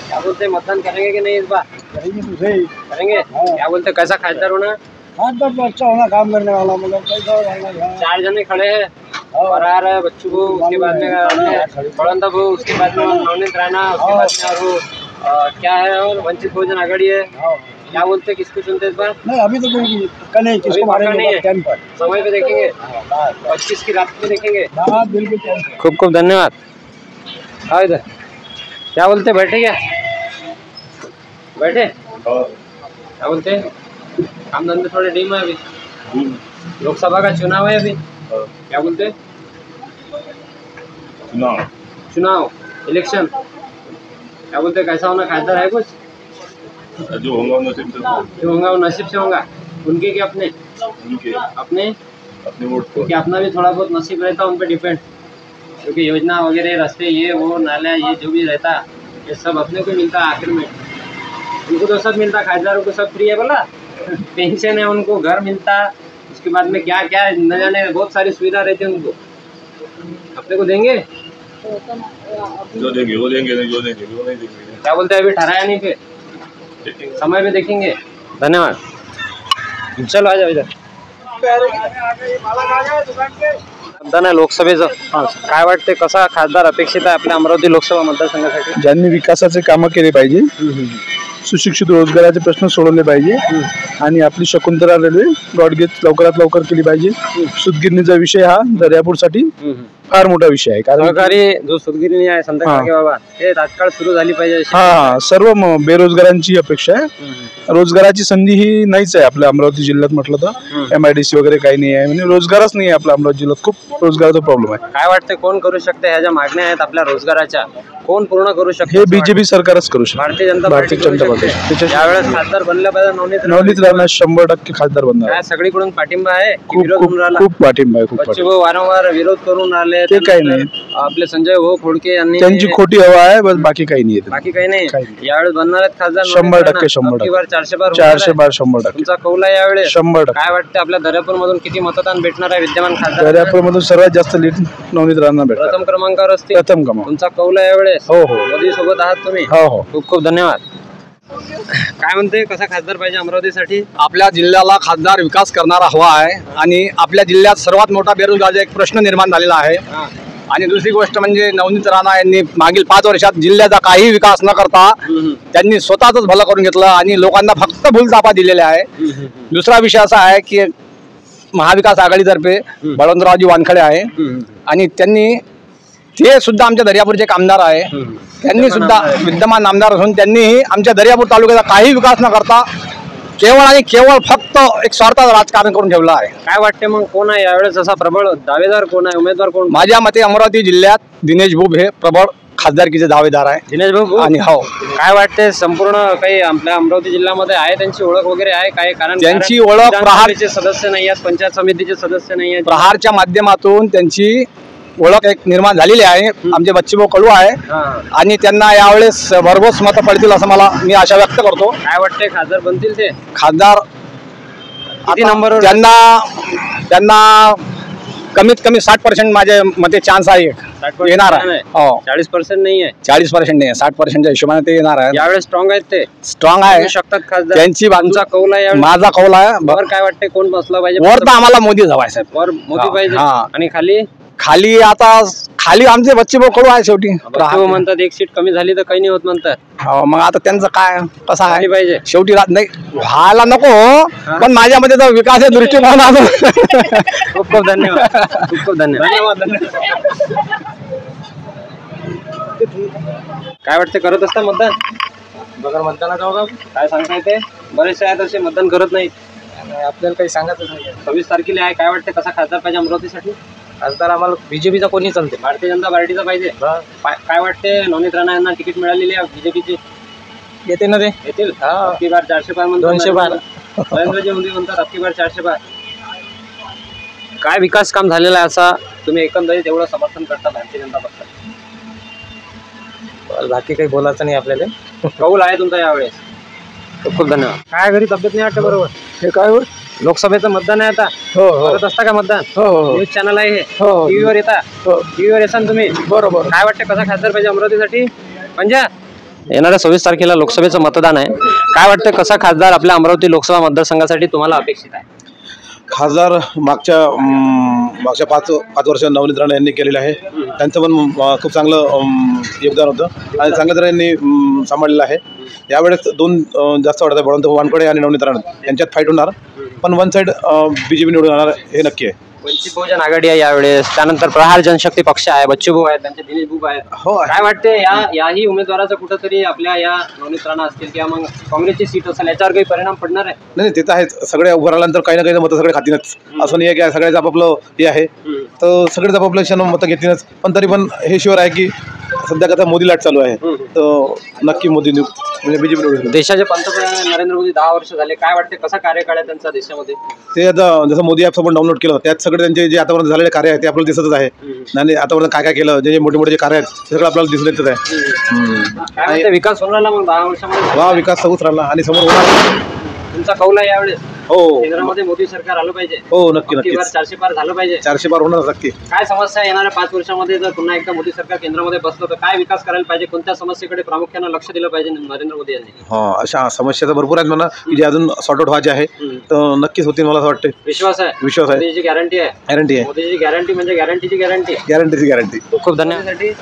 क्या बोलते, मतदान करेंगे कि नहीं इस बार? करेंगे. क्या बोलते, कैसा खासदार होना? अच्छा होना, काम करने वाला, मतलब 4 जने खड़े हैं. फरार है बच्चू को, उसके बाद में बड़ंदा भाऊ, उसके बाद में नवनीत राणा, उसके बाद में और वो क्या है, और वंचित बहुजन आघाड़ी है. क्या बोलते, किसको चुनते इस बार? नहीं, अभी तो कोई पक्का नहीं, किसको मारेंगे टाइम पर, समय पे देखेंगे. 25 की रात में देखेंगे. बिल्कुल. खूब खूब धन्यवाद. आओ इधर. क्या बोलते, बैठे क्या? बैठे. क्या बोलते, काम धंधे थोड़े डीम है अभी. लोकसभा का चुनाव है अभी. क्या बोलते, चुनाव इलेक्शन क्या बोलते, कैसा होना खासदार है कुछ? जो होगा नसीब से, जो होगा वो नसीब से होगा। उनके क्या अपने? उनके अपने अपने वोट को। क्योंकि अपना भी थोड़ा बहुत नसीब रहता है उन पर डिपेंड, क्योंकि योजना वगैरह रास्ते ये वो नाला ये जो भी रहता ये सब अपने को मिलता है आखिर में। उनको तो सब मिलता, खासदारों को सब फ्री है बोला, पेंशन है उनको, घर मिलता, उसके बाद में क्या क्या न जाने बहुत सारी सुविधा रहती है उनको। अपने को देंगे जो देंगे वो देंगे, नहीं जो देंगे वो नहीं देंगे। क्या बोलते हैं, अभी ठहराया नहीं, फिर समय पे देखेंगे। धन्यवाद। चलो आ जाओ इधर। मतदान आहे लोकसभेचं, काय वाटते कसा खासदार अपेक्षित आहे आपल्या अमरावती लोकसभा मतदारसंघासाठी? ज्यांनी विकासाचे कामं केले पाहिजे, सुशिक्षित रोजगाराचे प्रश्न सोडवले पाहिजे आणि आपली शकुंतला रेल्वे ब्रॉडगेज लवकरात लवकर केली पाहिजे। सुतगिरणीचा विषय हा दर्यापूरसाठी फार मोठा विषय आहे, कारण सहकारी जो सुतगिरणी आहे संत काके बाबा हे तात्काळ सुरू झाली पाहिजे अशी. हा सर्व बेरोजगारांची अपेक्षा आहे। रोजगाराची संधी ही नाहीच आहे आपल्या अमरावती जिल्ह्यात, म्हटलं तर MIDC वगैरे काही नाही आहे, म्हणजे रोजगारच नाही आहे आपल्या अमरावती जिल्ह्यात, खूप रोजगाराचा प्रॉब्लेम आहे। काय वाटते कोण करू शकते, ह्या ज्या मागण्या आहेत आपल्या रोजगाराच्या कोण पूर्ण करू शकते? हे बीजेपी सरकारच करू शकते, भारतीय जनता भारतीय जनता पार्टी यावेळेस खासदार बनलं पाहिजे नवनीत राणा 100% खासदार बनणार। काय सगळीकडून पाठिंबा आहे की खूप विरोध खूप होऊन राहिला? खूप पाठिंबा आहे, खूप बच्चे पाठिंबा। भाऊ वारंवार विरोध करून राहिले, ते काही नाही, आपले संजय भाऊ खोडके यांनी त्यांची खोटी हवा आहे, बस बाकी काही नाही आहे। बाकी काही नाही। काही नाही। यावेळेस बनणार आहेत खासदार 100% 400 बार 100% तुमचा कौल आहे यावेळेस? 100%। काय वाटतं आपल्या दर्यापूर मधून किती मतदान भेटणार आहे विद्यमान खासदार? दर्यापूर मधून सर्वात जास्त लीड नवनीत राणा भेटणार, प्रथम क्रमांकावर असतील, प्रथम क्रमांक। तुमचा कौल आहे यावेळेस? हो हो मोदी सोबत आहात तुम्ही? हो हो। खूप खूप धन्यवाद। काय म्हणते, कसा खासदार पाहिजे अमरावतीसाठी? आपल्या जिल्ह्याला खासदार विकास करणारा हवा आहे आणि आपल्या जिल्ह्यात सर्वात मोठा बेरोजगारीचा एक प्रश्न निर्माण झालेला आहे। आणि दुसरी गोष्ट म्हणजे नवनीत राणा यांनी मागील 5 वर्षात जिल्ह्याचा काही विकास न करता त्यांनी स्वतःच भलं करून घेतलं आणि लोकांना फक्त भूलथापा दिलेल्या आहे। दुसरा विषय असा आहे की महाविकास आघाडीतर्फे बळवंतरावजी वानखडे आहे आणि ते सुद्धा आमच्या दर्यापूरचे एक आमदार आहे, त्यांनी सुद्धा विद्यमान आमदार असून त्यांनीही आमच्या दर्यापूर तालुक्याचा काही विकास न करता केवळ आणि केवळ फक्त एक स्वार्थाचं राजकारण करून ठेवलं आहे। काय वाटते मग कोण आहे यावेळेस असा प्रबळ दावेदार, कोण आहे उमेदवार कोण? माझ्या मते अमरावती जिल्ह्यात दिनेश भूप हे प्रबळ खासदारकीचे दावेदार आहे। दिनेश भाऊ आणि हो, काय वाटते संपूर्ण काही आपल्या अमरावती जिल्ह्यामध्ये आहे त्यांची ओळख वगैरे आहे काय? कारण त्यांची ओळख विधानसभेचे सदस्य नाही आहेत, पंचायत समितीचे सदस्य नाही आहेत, प्रहारच्या माध्यमातून त्यांची ओळख एक निर्माण झालेली आहे। आमचे बच्चेभाऊ कडू आहे आणि त्यांना यावेळेस भरघोस मतं पडतील असं मी आशा व्यक्त करतो। काय वाटते खासदार बनतील ते? खासदार किती नंबरवर? त्यांना कमीत कमी 60% माझ्या मते चान्स आहे, येणार आहे। हो, 40% नाही आहे, 40% नाही, 60%च्या हिशोबाने ते येणार आहे। यावेळेस स्ट्रॉंग आहेत, ते स्ट्रॉंग आहे शकतात खासदार। त्यांची तुमचा कौल आहे यावेळेस? माझा कौल आहे। वर काय वाटते कोण बसला पाहिजे? वर तर आम्हाला मोदी हवा आहे साहेब, वर मोदी पाहिजे। हा। आणि खाली खाली आमचे बच्चेभाऊ कडू आहे शेवटी। बच्चेभाऊ म्हणतात एक सीट कमी झाली तर काही नाही होत म्हणतात। हो, मग आता त्यांचं काय कसं आहे पाहिजे शेवटी नाही व्हायला नको, पण माझ्या मध्ये जर विकास दृष्टिकोन खूप खूप धन्यवाद, खूप खूप धन्यवाद। काय वाटते, करत असता मतदान? बघा मतदानाचा काय सांगता येते? बरेचसे आहेत असे मतदान करत नाहीत, आपल्याला काही सांगतच नाही। 26 तारखेला आहे। काय वाटते कसा खासदार पाहिजे अमरावतीसाठी? खासदार आम्हाला बीजेपीचा कोणी चालते, भारतीय जनता पार्टीचा पाहिजे। काय वाटते, नवनीत राणा यांना तिकीट मिळालेली आहे बीजेपीची? येते ना ते, येतील अबकी बार 400 पार म्हणतात, 200 पार नरेंद्रजी मोदी म्हणतात अबकी बार 400 पार। काय विकास काम झालेला आहे असा तुम्ही एकंदरीत एवढं समर्थन करता भारतीय जनता पक्षात? बाकी काही बोलायचं नाही आपल्याला, कौल आहे तुमचा यावेळेस? खूप खूप धन्यवाद। काय घरी तब्येत नाही वाटतं बरोबर? हे काय होय? लोकसभेचं मतदान आहे आता, हो हो करत असता का मतदान? हो हो न्यूज चॅनल आहे हे, हो. टीव्हीवर येता? हो. टीव्हीवर येसान तुम्ही? बरोबर। काय वाटतं कसा खासदार पाहिजे अमरावतीसाठी? पंजा येणाऱ्या 26 तारखेला लोकसभेचं मतदान आहे, काय वाटतं कसा खासदार आपल्या अमरावती लोकसभा मतदारसंघासाठी तुम्हाला अपेक्षित आहे? खासदार मागच्या 5 वर्ष नवनीत राणा यांनी केलेले आहे, त्यांचं पण खूप चांगलं योगदान होतं आणि चांगल्या तऱ्हेने सांभाळलेलं आहे। यावेळेस 2 जास्त वाटत आहे, बळवंत वानखडे आणि नवनीत राणा यांच्यात फाईट होणार, पण वन साईड बीजेपी निवडून येणार हे नक्की आहे। वंचित बहुजन आघाडी आहे यावेळेस, त्यानंतर प्रहार जनशक्ती पक्ष आहे, बच्चू भाऊ आहेत, त्यांचे दिनेश बुब आहेत. हो काय वाटते याही उमेदवाराचं कुठंतरी आपल्या या नवनीत राणा असतील किंवा मग काँग्रेसची सीट असेल याच्यावर काही परिणाम पडणार आहे? नाही ते तर आहेच. सगळे उभं राहिल्यानंतर काही ना काही मतं सगळे खातीनच, असं नाही आहे की सगळ्याचं आपापलं हे आहे, तर सगळेच आपापलं क्षण मतं घेतीलच. पण तरी पण हे शुअर आहे की सध्या कसं मोदी लाट चालू आहे, तर नक्की मोदी म्हणजे बीजेपी. देशाचे पंतप्रधान नरेंद्र मोदी 10 वर्ष झाले, काय वाटते कसा कार्यकाळ आहे त्यांचा देशामध्ये? ते आता जसं मोदी ॲप्स आपण डाउनलोड केलं त्यात सगळे त्यांचे जे आतापर्यंत झालेले कार्य आहे ते आपल्याला दिसतच आहे. आणि आतापर्यंत काय काय केलं, जे मोठे मोठे जे कार्य आहेत ते सगळं आपल्याला दिसून येतच आहे. काय विकास होऊन राहिला मग 10 वर्षामध्ये? वा विकास सगळंच राहिला आणि समोर होणार. तुमचा कौल आहे यावेळेस? हो केंद्रामध्ये मोदी सरकार आलं पाहिजे. हो नक्की नक्की 400 पार झालं पाहिजे. 400 पार होणार नक्की. काय समस्या येणाऱ्या 5 वर्षामध्ये जर पुन्हा एकदा मोदी सरकार केंद्रामध्ये बसलं तर काय विकास करायला पाहिजे, कोणत्या समस्येकडे प्रामुख्यानं लक्ष दिलं पाहिजे नरेंद्र मोदी यांनी? हा अशा समस्या तर भरपूर आहेत म्हणा की जे अजून सॉर्ट आउट व्हायचे आहे, तर नक्कीच होतील मला असं वाटते. विश्वास आहे? विश्वास आहे. मोदीची गॅरंटी आहे? गॅरंटी आहे. मोदीची गॅरंटी म्हणजे गॅरंटीची गॅरंटी. गॅरंटीची गॅरंटी. खूप धन्यवाद.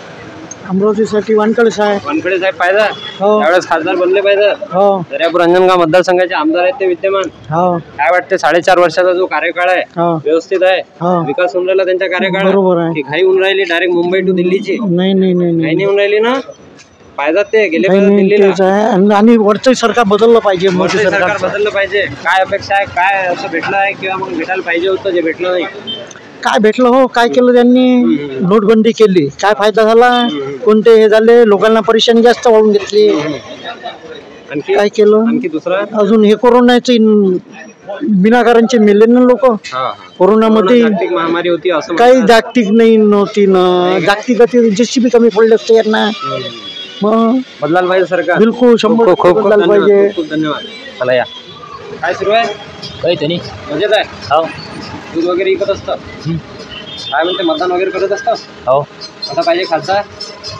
अमरावतीसाठी वानकडे साहेब. वानखडे साहेब पाहिजे हो. यावेळेस खासदार बनले पाहिजे. हो दर्यापूर अंजनगाव मतदारसंघाचे आमदार आहेत ते विद्यमान. हो काय वाटते 4.5 वर्षाचा जो कार्यकाळ आहे हो व्यवस्थित आहे? हो विकास होऊन राहिला त्यांच्या कार्यकाळात? बरोबर आहे. की घाई होऊन राहिली डायरेक्ट मुंबई टू दिल्लीची? नाही नाही नाही घाई नाही नाही होऊन राहिली ना? पाहिजात ते गेले नाही, पाहिजे नाही, दिल्लीला. तेच आहे. आणि वरचं सरकार बदललं पाहिजे. मोदी मोदी सरकार सरकार बदललं पाहिजे. काय अपेक्षा आहे, काय असं भेटलं आहे किंवा मग भेटायला पाहिजे होतं जे भेटलं नाही? काय भेटलं हो, काय केलं त्यांनी? नोटबंदी केली, काय फायदा झाला? कोणते हे झाले, लोकांना परेशानी जास्त वाढून घेतली. आणखी काय केलं आणखी दुसरं? अजून हे कोरोनाचे विनाकारांचे मेले ना लोक कोरोनामध्ये. जागतिक महामारी होती असं काही जागतिक नाही नव्हती ना, जागतिक जशी बी कमी पडले असते यांना. मग बदलायला पाहिजे सरकार. बिलकुल 100% खूप बदलायला पाहिजे. खूप धन्यवाद. चला या. काय सुरू आहे? काही त्यांनी मजेत आहे? हो. दूध वगैरे विकत असतं? काय म्हणते, मतदान वगैरे करत असतं? हो कसा पाहिजे खासदार?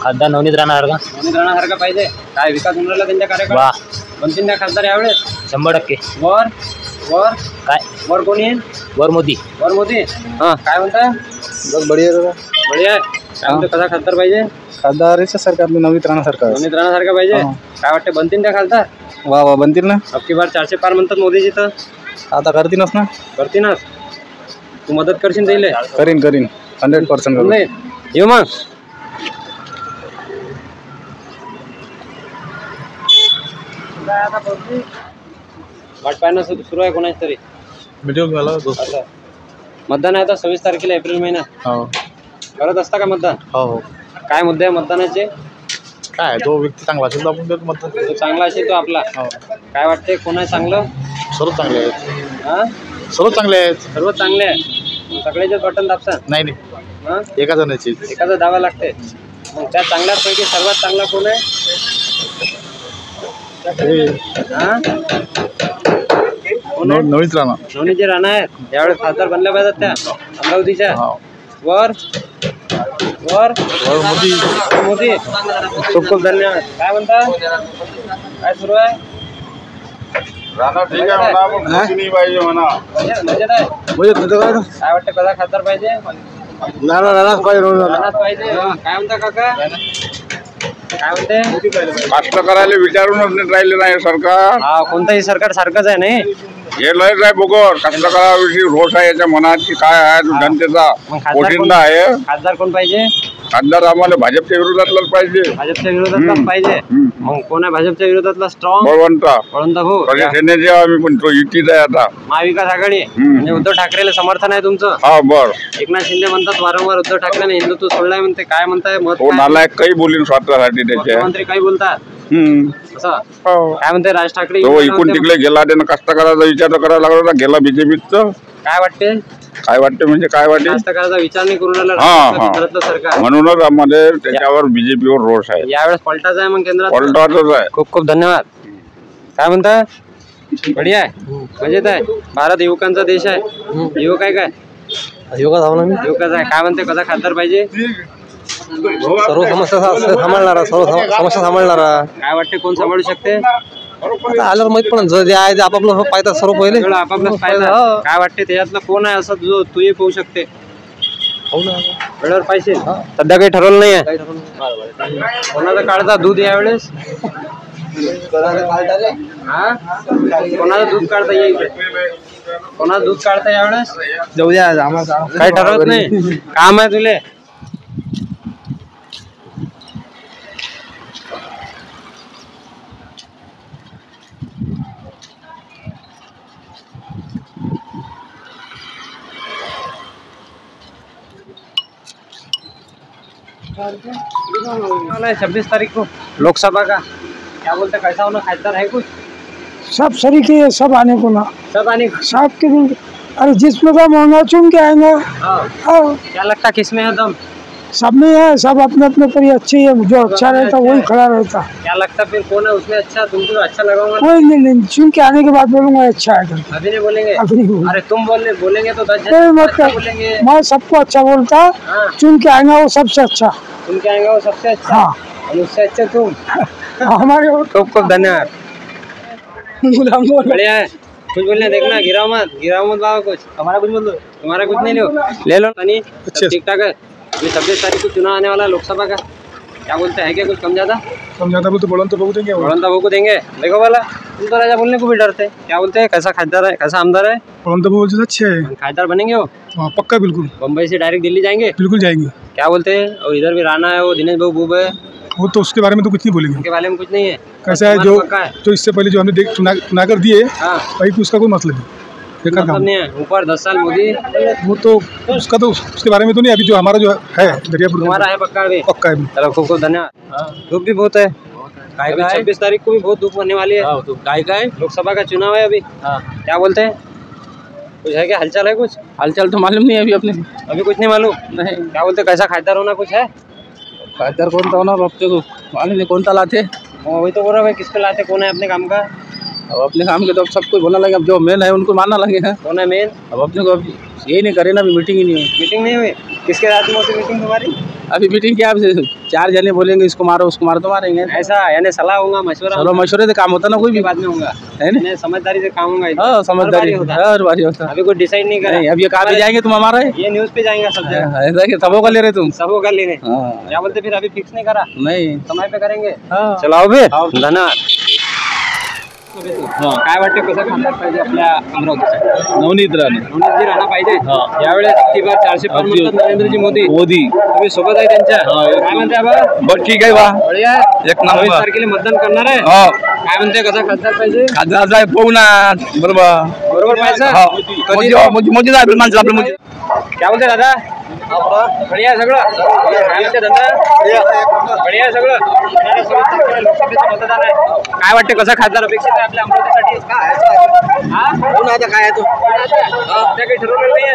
खासदार नवनीत राहणार का? नवनीत राणासारखा पाहिजे. काय विकास होऊन राहिला त्यांच्या कार्यकाळात? बनतील त्या खासदार यावेळेस? 100%. वर वर काय वर कोणी येईल? वर मोदी. वर मोदी. हा काय म्हणता? बढिया बढिया आहे. काय म्हणते, कसा खासदार पाहिजे? खासदारच्या सरकार नवनीत राणा सरकार. नवनीत राणासारखा पाहिजे. काय वाटते, बनतील त्या खासदार? वा वा बनतील ना. अबकी बार 400 पार म्हणतात मोदीजी, तर आता करतीलच ना. करतीनच. तू मदत करशील त्याला? करीन 100% करू. नाही येऊ मग. वाट पाहणं सुरू आहे कोणाच तरी. असं. मतदान आहे आता 26 तारखेला एप्रिल महिन्यात. हो करत असता का मतदान? हो काय मुद्दे आहे मतदानाचे? काय तो व्यक्ती चांगला असेल तर आपण मतदान तो चांगला असेल तो आपला. काय वाटते, कोण आहे चांगलं? सर्व चांगले आहेत. हा सर्व चांगले आहेत. सर्व चांगले आहे. सगळ्याचे बटन दाबसा? नाही हा एका जणाची एखादा दावा लागते. मग त्या चांगल्यापैकी सर्वात चांगला कोण आहे? हा कोण आहे? नवनीत राणा. नवनीत राणा आहेत. यावेळेस खासदार बनल्या पाहिजेत त्या अमरावतीच्या. वर वर मोदी. मोदी. खूप खूप धन्यवाद. काय म्हणता, काय सुरू आहे? ठीक आहे म्हणा, पण मोदी नाही पाहिजे म्हणा. मजेत आहे? काय वाटतं, कसा खासदार पाहिजे? राणाच पाहिजे. काय म्हणता काका, काय म्हणते? कास्तकाराला विचारूनच नाही राहिले नाही सरकार. हा कोणतंही सरकार सारखंच आहे नाही. हे लयच आहे बघर. कास्तकाराविषयी रोष आहे याच्या मनात की काय आहे, तो जनतेचा पोशिंदा आहे. खासदार कोण पाहिजे? खासदार आम्हाला भाजपच्या विरोधातलाच पाहिजे. भाजपच्या विरोधातलाच पाहिजे. मग कोण आहे भाजपच्या विरोधातला स्ट्रॉंग? बळवंत भाऊ. सेनेचे आम्ही पण तो युतीच आहे आता. महाविकास आघाडी म्हणजे उद्धव ठाकरेला समर्थन आहे तुमचं? हा बर. एकनाथ शिंदे म्हणतात वारंवार उद्धव ठाकरेने हिंदुत्व सोडलाय म्हणते. काय म्हणताय मत? तो नालायक काही बोलीन स्वतःसाठी त्याच्या. मुख्यमंत्री काही बोलतात असं. काय म्हणते राज ठाकरे? तो इकून तिकडे गेला, त्यानं कास्तकाराचा विचार करायला लागला, गेला बीजेपीत. काय वाटते? काय वाटते म्हणजे काय वाटते? कास्तकाराचा विचार नाही करून राहिलं सरकार. म्हणूनच आम्हाला त्याच्यावर बीजेपीवर रोष आहे. यावेळेस पलटाच आहे मग केंद्रात? पलटाच आहे. खूप खूप धन्यवाद. काय म्हणता? बढिया आहे, मजेत आहे. भारत युवकांचा देश आहे. युवक आहे काय? युवकाच आहे. काय म्हणते, कसा खासदार पाहिजे? सर्व समस्या सांभाळणारा, सर्व समस्या सांभाळणारा. काय वाटते, कोण सांभाळू शकते? आल्यावर माहित पण जे आहे ते आपापलं पाहतात सर्व पहिले. आपापलाच फायदा. काय वाटते त्याच्यातलं कोण आहे असं जो तूही पाहू शकते? वेळेवर पाहिजे. सध्या काही ठरवलं नाही आहे. कोणाचा काढता दूध यावेळेस? कोणाचं दूध काढता येईल? कोणा दूध काढता यावेळेस जाऊ द्या आम्हाला काही ठरवत नाही काम आहे तुले है 26 तारीख को लोकसभा का क्या बोलते कैसा होना खासदार है कुछ सब सरीके है, सब आने को ना सब आने सब के दिन अरे जिसमें का महंगा चुन के आएंगे। हाँ क्या लगता किसमें है दम सब में है, सब अपने अपने पर ही अच्छे है, जो अच्छा रहता वही खड़ा रहता। क्या लगता फिर कौन है उसमें अच्छा तुमको अच्छा लगा होगा कोई नहीं चुन के आने के बाद बोलूंगा अच्छा है करके। अभी नहीं बोलेंगे अभी नहीं बोलूंगा। अरे तुम बोलेंगे तो 10 कोई मत अच्छा कर, बोलेंगे मैं सबको अच्छा बोलता। चुन के आएगा वो सबसे अच्छा। चुन के आएगा वो सबसे अच्छा हाँ और उससे अच्छे तुम हमारे खूब खूब धन्यवाद बढ़िया है कुछ बोलने देखना गिराओ मत बाबा कुछ हमारा कुछ बोल दो तुम्हारा कुछ नहीं लो ले लो तनी ठीक ठाक है अभी 26 तारीख को चुनाव आने वाला है लोकसभा का क्या बोलते हैं क्या कुछ कम ज्यादा बोलते बड़न तो बहुत देंगे बड़न तो को देंगे देखो वाला तुम तो राजा बोलने को भी डरते हैं क्या बोलते हैं कैसा खासदार है कैसा आमदार है बड़न तो बहुत अच्छे है खासदार बनेंगे वो पक्का बिल्कुल बम्बई से डायरेक्ट दिल्ली जाएंगे बिल्कुल जाएंगे क्या बोलते हैं और इधर भी राणा है वो दिनेश बाबू बूब है वो तो उसके बारे में तो कुछ नहीं बोलेंगे उनके बारे में कुछ नहीं है कैसा है जो इससे पहले जो हमने चुना कर दिए वही उसका कोई मतलब नहीं मतलब नहीं है ऊपर 10 साल मोदी वो तो उसका तो उसके बारे में तो नहीं अभी जो हमारा जो है दरियापुर तुम्हारा है पक्का भी पक्का है चलो खूब खूब धन्यवाद धूप भी बहुत है 26 तारीख को भी बहुत धूप होने वाली है काय का है लोकसभा का चुनाव है अभी क्या बोलते हैं कुछ है क्या हालचाल है कुछ हालचाल तो मालूम नहीं अभी अपने अभी कुछ नहीं मालूम नहीं क्या बोलते कैसा खासदार होना कुछ है खासदार कौन था होना अपने को मालूम नहीं कौन ता लाते वही तो बोल रहा है किसको लाते कौन है अपने काम का अब अपने काम के तो अब सबको बोलना लगे अब जो मेन है उनको मानना लगे हैं कौन है मेन अब अपने को अब यही नहीं करे ना अभी मीटिंग ही नहीं हुई मीटिंग नहीं हुई किसके साथ में होती मीटिंग तुम्हारी अभी मीटिंग क्या 4 जने बोलेंगे इसको मारो उसको मारो तो मारेंगे ऐसा यानी सलाह होगा मशवरा चलो मशवरे से काम होता ना कोई भी बाद में होगा है ना समझदारी से काम होगा हाँ समझदारी हर बारी होता अभी कोई डिसाइड नहीं करा अब ये कहाँ जाएंगे तुम हमारा ये न्यूज पे जाएंगे सब जगह ऐसा कि सबों का ले रहे तुम सबों का ले रहे क्या बोलते फिर अभी फिक्स नहीं करा नहीं समय पे करेंगे चलाओ भी धन्यवाद काय वाटतं कसं खासदार पाहिजे आपल्या अमरावतीसाठी नवनीत नवनीतजी राणा पाहिजे यावेळेस अगदी बार 400 पार म्हणतात नरेंद्रजी मोदी तुम्ही सोबत आहे त्यांच्या काय म्हणते बाबा बस ठीक आहे बा बढिया एक नंबर 22 तारखेला मतदान करणार आहे काय म्हणते कसा खासदार पाहिजे खासदार पाहू ना बरोबर पाहिजे मोदी माणसं आपलं मोदी क्या बोलते दादा बढ़िया सगळं काय म्हणते धंदा बढ़िया सगळं लोकसभेचं मतदान आहे काय वाटतं कसा खासदार अपेक्षित आहे आपल्या अमरावतीसाठी कोण आता काय आहे तो काही ठरवलेलं नाहीये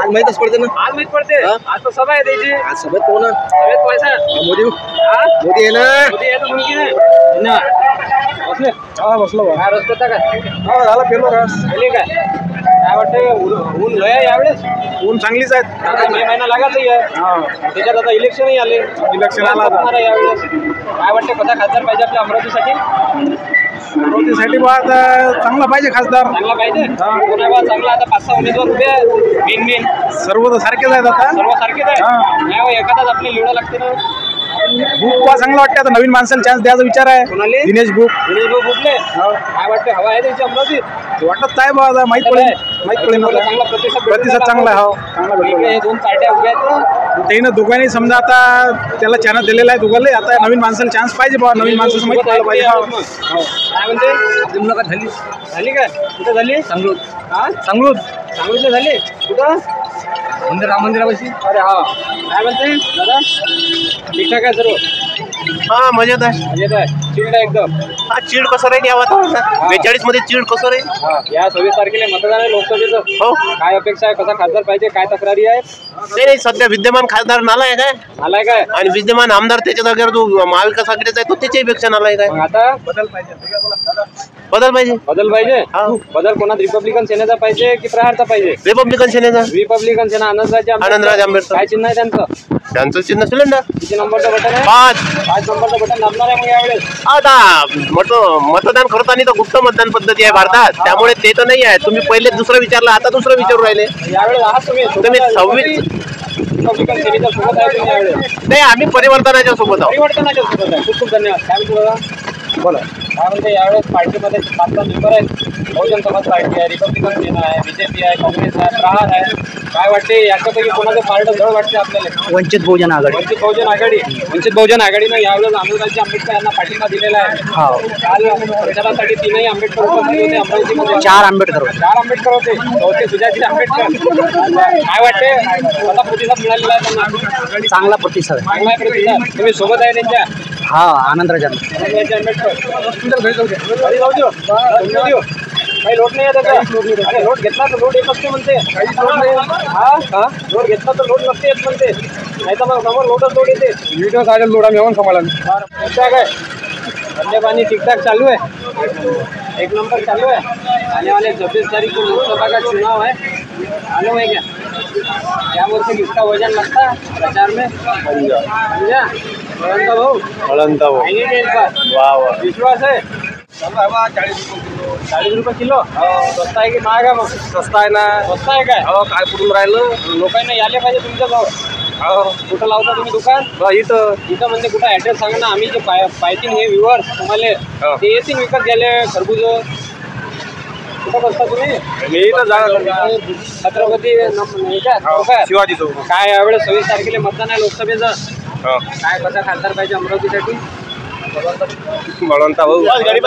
आज माहीतच पडते ना आज माहित पडते आज तो सभा आहे त्याची आज सोबत कोण सभेत पैसा मोदी मोदी आहे ना मोदी आहे तर मुलगी नाही ना बसले बसलो काय रस करता काय झाला पेलो रस काय वाटतं ऊन लय आहे यावेळेस ऊन चांगलीच आहेत आता मे महिना लागायचं आहे त्याच्यात आता इलेक्शनही आले इलेक्शन आला यावेळेस काय वाटतं कसा खासदार पाहिजे आपल्या अमरावतीसाठी अमरावतीसाठी बा आता चांगला पाहिजे खासदार चांगला पाहिजे चांगला आता 5-6 उमेदवार उभे आहेत मेन सर्व तर सारखेच आहेत आता सर्व सारखेच आहे नाही एखादाच आपल्याला निवडा लागते ना बुक चांगलं वाटतं आता नवीन माणसाला चान्स द्यायचा विचार आहे कोणाले दिनेश बुक बुकले काय वाटतं हवा आहे त्यांची अमरावतीत वाटत काय बा आता माहित पडेल चांगला प्रतिसाद चांगला आहे हो चांगला भेटला हे दोन पार्ट्या उभ्या आहेत त्यानं दोघांनी समजा आता त्याला चान्स दिलेला आहे दोघांना आता नवीन माणसाला चान्स पाहिजे बा नवीन माणसाचं माहित पडलं पाहिजे काय म्हणते मुलाखत झाली काय कुठं झाली सांगलीत झाली कुठं राम मंदिरापाशी अरे हा काय म्हणते दादा ठीक ठाक आहे सर्व हा मजेत आहे मजेत आहे चिल्ड आहे एकदम हा चीड कसं राहील या वातावरणात 42 मध्ये चीड कसं राहील या 26 तारखेला मतदान आहे लोकसभेचं हो काय अपेक्षा आहे कसा खासदार पाहिजे काय तक्रारी आहे नाही सध्या विद्यमान खासदार नालायक आहे आलाय काय आणि विद्यमान आमदार त्याच्या जागेवर जो महाविकास आघाडीचा आहे तो त्याच्यापेक्षा नालायक आहे मग आता बदल पाहिजे बदल पाहिजे बदल कोणात रिपब्लिकन सेनेचा पाहिजे की प्रहारचा पाहिजे रिपब्लिकन सेनेचा रिपब्लिकन सेना आनंदराज आंबेडकर काय चिन्ह आहे त्यांचं चिन्ह सिलेंडर किती नंबरचं बटन आहे 5 नंबरचं बटन दाबणार आहे मग यावेळेस आता मतदान करताना तर गुप्त मतदान पद्धती आहे भारतात त्यामुळे ते तर नाही आहे तुम्ही पहिले दुसरं विचारलं आता दुसरं विचारू राहिले यावेळेस आहात तुम्ही 26 रिपब्लिकन सेनेच्या सोबत आहे तुम्ही यावेळेस नाही आम्ही परिवर्तनाच्या सोबत आहोत परिवर्तनाच्या सोबत आहे खूप खूप धन्यवाद काय म्हणतो दादा बोला. काय म्हणते यावेळेस पार्टीमध्ये 5 मेंबर आहेत. बहुजन समाज पार्टी आहे, रिपब्लिकन सेना आहे, बीजेपी आहे, काँग्रेस आहे, प्रहार आहे. काय वाटते याच्यापैकी कोणाचं पार्ट जवळ वाटते आपल्याला? वंचित बहुजन आघाडी. वंचित बहुजन आघाडी. वंचित बहुजन आघाडीनं यावेळेस आंबेडकरजी आंबेडकर यांना पाठिंबा दिलेला आहे. काल प्रचारासाठी 3 आंबेडकर उपस्थित होते अमरावतीमध्ये. 4 आंबेडकर. 4 आंबेडकर होते. चौथे सुजाजी आंबेडकर. काय वाटते कसा प्रतिसाद मिळालेला आहे त्यांना? चांगला प्रतिसाद. चांगला प्रतिसाद. तुम्ही सोबत आहे त्यांच्या? हा, आनंदराज आंबेडकर. काही लोट नाही आहे त्याचा. अरे लोट घेतला तर लोट येत नसते म्हणते. हा लोट घेतला तर लोट नसते येत म्हणते. नाही तर मग समोर लोटच लोट येते. व्हिडिओ काढेल लोडा मेवून समाला. ठीकठाक आहे. धंदे पाणी ठीकठाक चालू है. 1 नंबर चालू है. आने वाले 26 तारीख को लोकसभा का चुनाव है. मालूम है क्या बोलते हैं किसका वजन लगता है प्रचार में? समझा अळंता भाऊ. आएंगे इस बार. वाह वाह. विश्वास है. 40 रुपये किलो. स्वस्त आहे की महाग आहे? मग स्वस्त आहे ना. स्वस्त आहे काय? काय पुढून राहिलं. लोकांना यायला पाहिजे तुमच्या जवळ. कुठं लावता तुम्ही दुकान? इथं म्हणजे कुठं ॲड्रेस सांगा ना. आम्ही जे पाहतील हे व्ह्युअर्स तुम्हाला ते येतील विकत घ्यायला खरबूज. कुठं बसता तुम्ही? मी इथं छत्रपती शिवाजी चौक. काय यावेळेस 26 तारखेला मतदान आहे लोकसभेचं. काय कसा खासदार पाहिजे अमरावतीसाठी? बळवंता भाऊ. अरे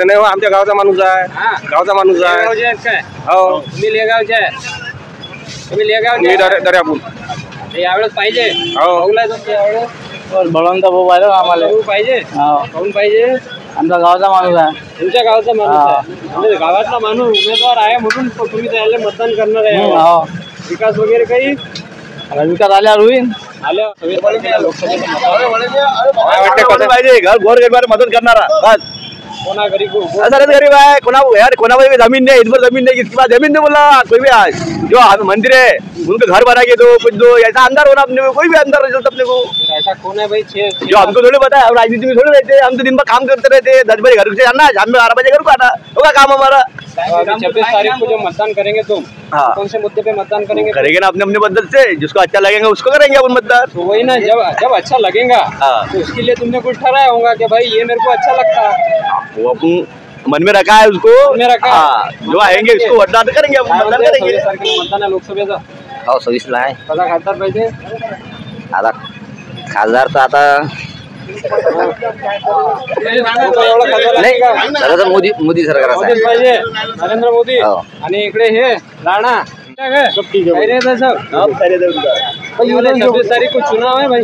नाही हो, आमच्या गावचा माणूस आहे. गावचा माणूस आहे. काय हो. तुम्ही लेगावचे आहे? तुम्ही मी लेगावचे दर्यापूर. यावेळेस पाहिजे. हो. बघलाय तुमचं यावेळेस बळवंत भाऊ आहे आम्हाला. पाहिजे. काहून पाहिजे? आमचा गावचा माणूस आहे. तुमच्या गावचा माणूस आहे. म्हणजे गावातला माणूस उमेदवार आहे म्हणून तुम्ही त्याला मतदान करणार आहे. विकास वगैरे काही विकास आल्यावर होईल. आल्या लोकसभेचं पाहिजे घर गोरगरीबाला मदत करणारा. बस कोणा गरीब सरस गरीब है. कोना भाई जमीन नहीं, इस पर जमीन नहीं, किसके पास जमीन नहीं बोला कोई भी. आज जो मंदिर है उनको घर बना के दो, कुछ दो. ऐसा अंदर होना अपने को, कोई भी अंदर नहीं अपने को. ऐसा कौन है भाई? जो हमको थोड़ी पता है. हम राजनीति में थोड़ी रहते. हम तो दिन भर काम करते रहते. 10 बजे घर से आना, शाम में 12 बजे घर को आना होगा काम हमारा. 26 तारीख को जो मतदान करेंगे तुम, कौन से मुद्दे पे मतदान करेंगे? करेंगे ना अपने अपने मदद से. जिसको अच्छा लगेगा उसको करेंगे अपन मतदान. तो वही ना, जब अच्छा लगेगा तो उसके लिए तुमने कुछ ठहराया होगा कि भाई ये मेरे को अच्छा लगता है. वो अपन मन में रखा है उसको. में रखा है. जो आएंगे उसको मतदान करेंगे. अपन मतदान करेंगे. 26 तारखेला मतदान आहे लोकसभेचं. हो 26 ला आहे. कसा खासदार पाहिजे? आता खासदार तर आता नाही, खरं तर मोदी सरकार आहे. पाहिजे नरेंद्र मोदी. आणि इकडे हे राणा. काय रे तसं? 26 तारीख को चुनाव है भाई.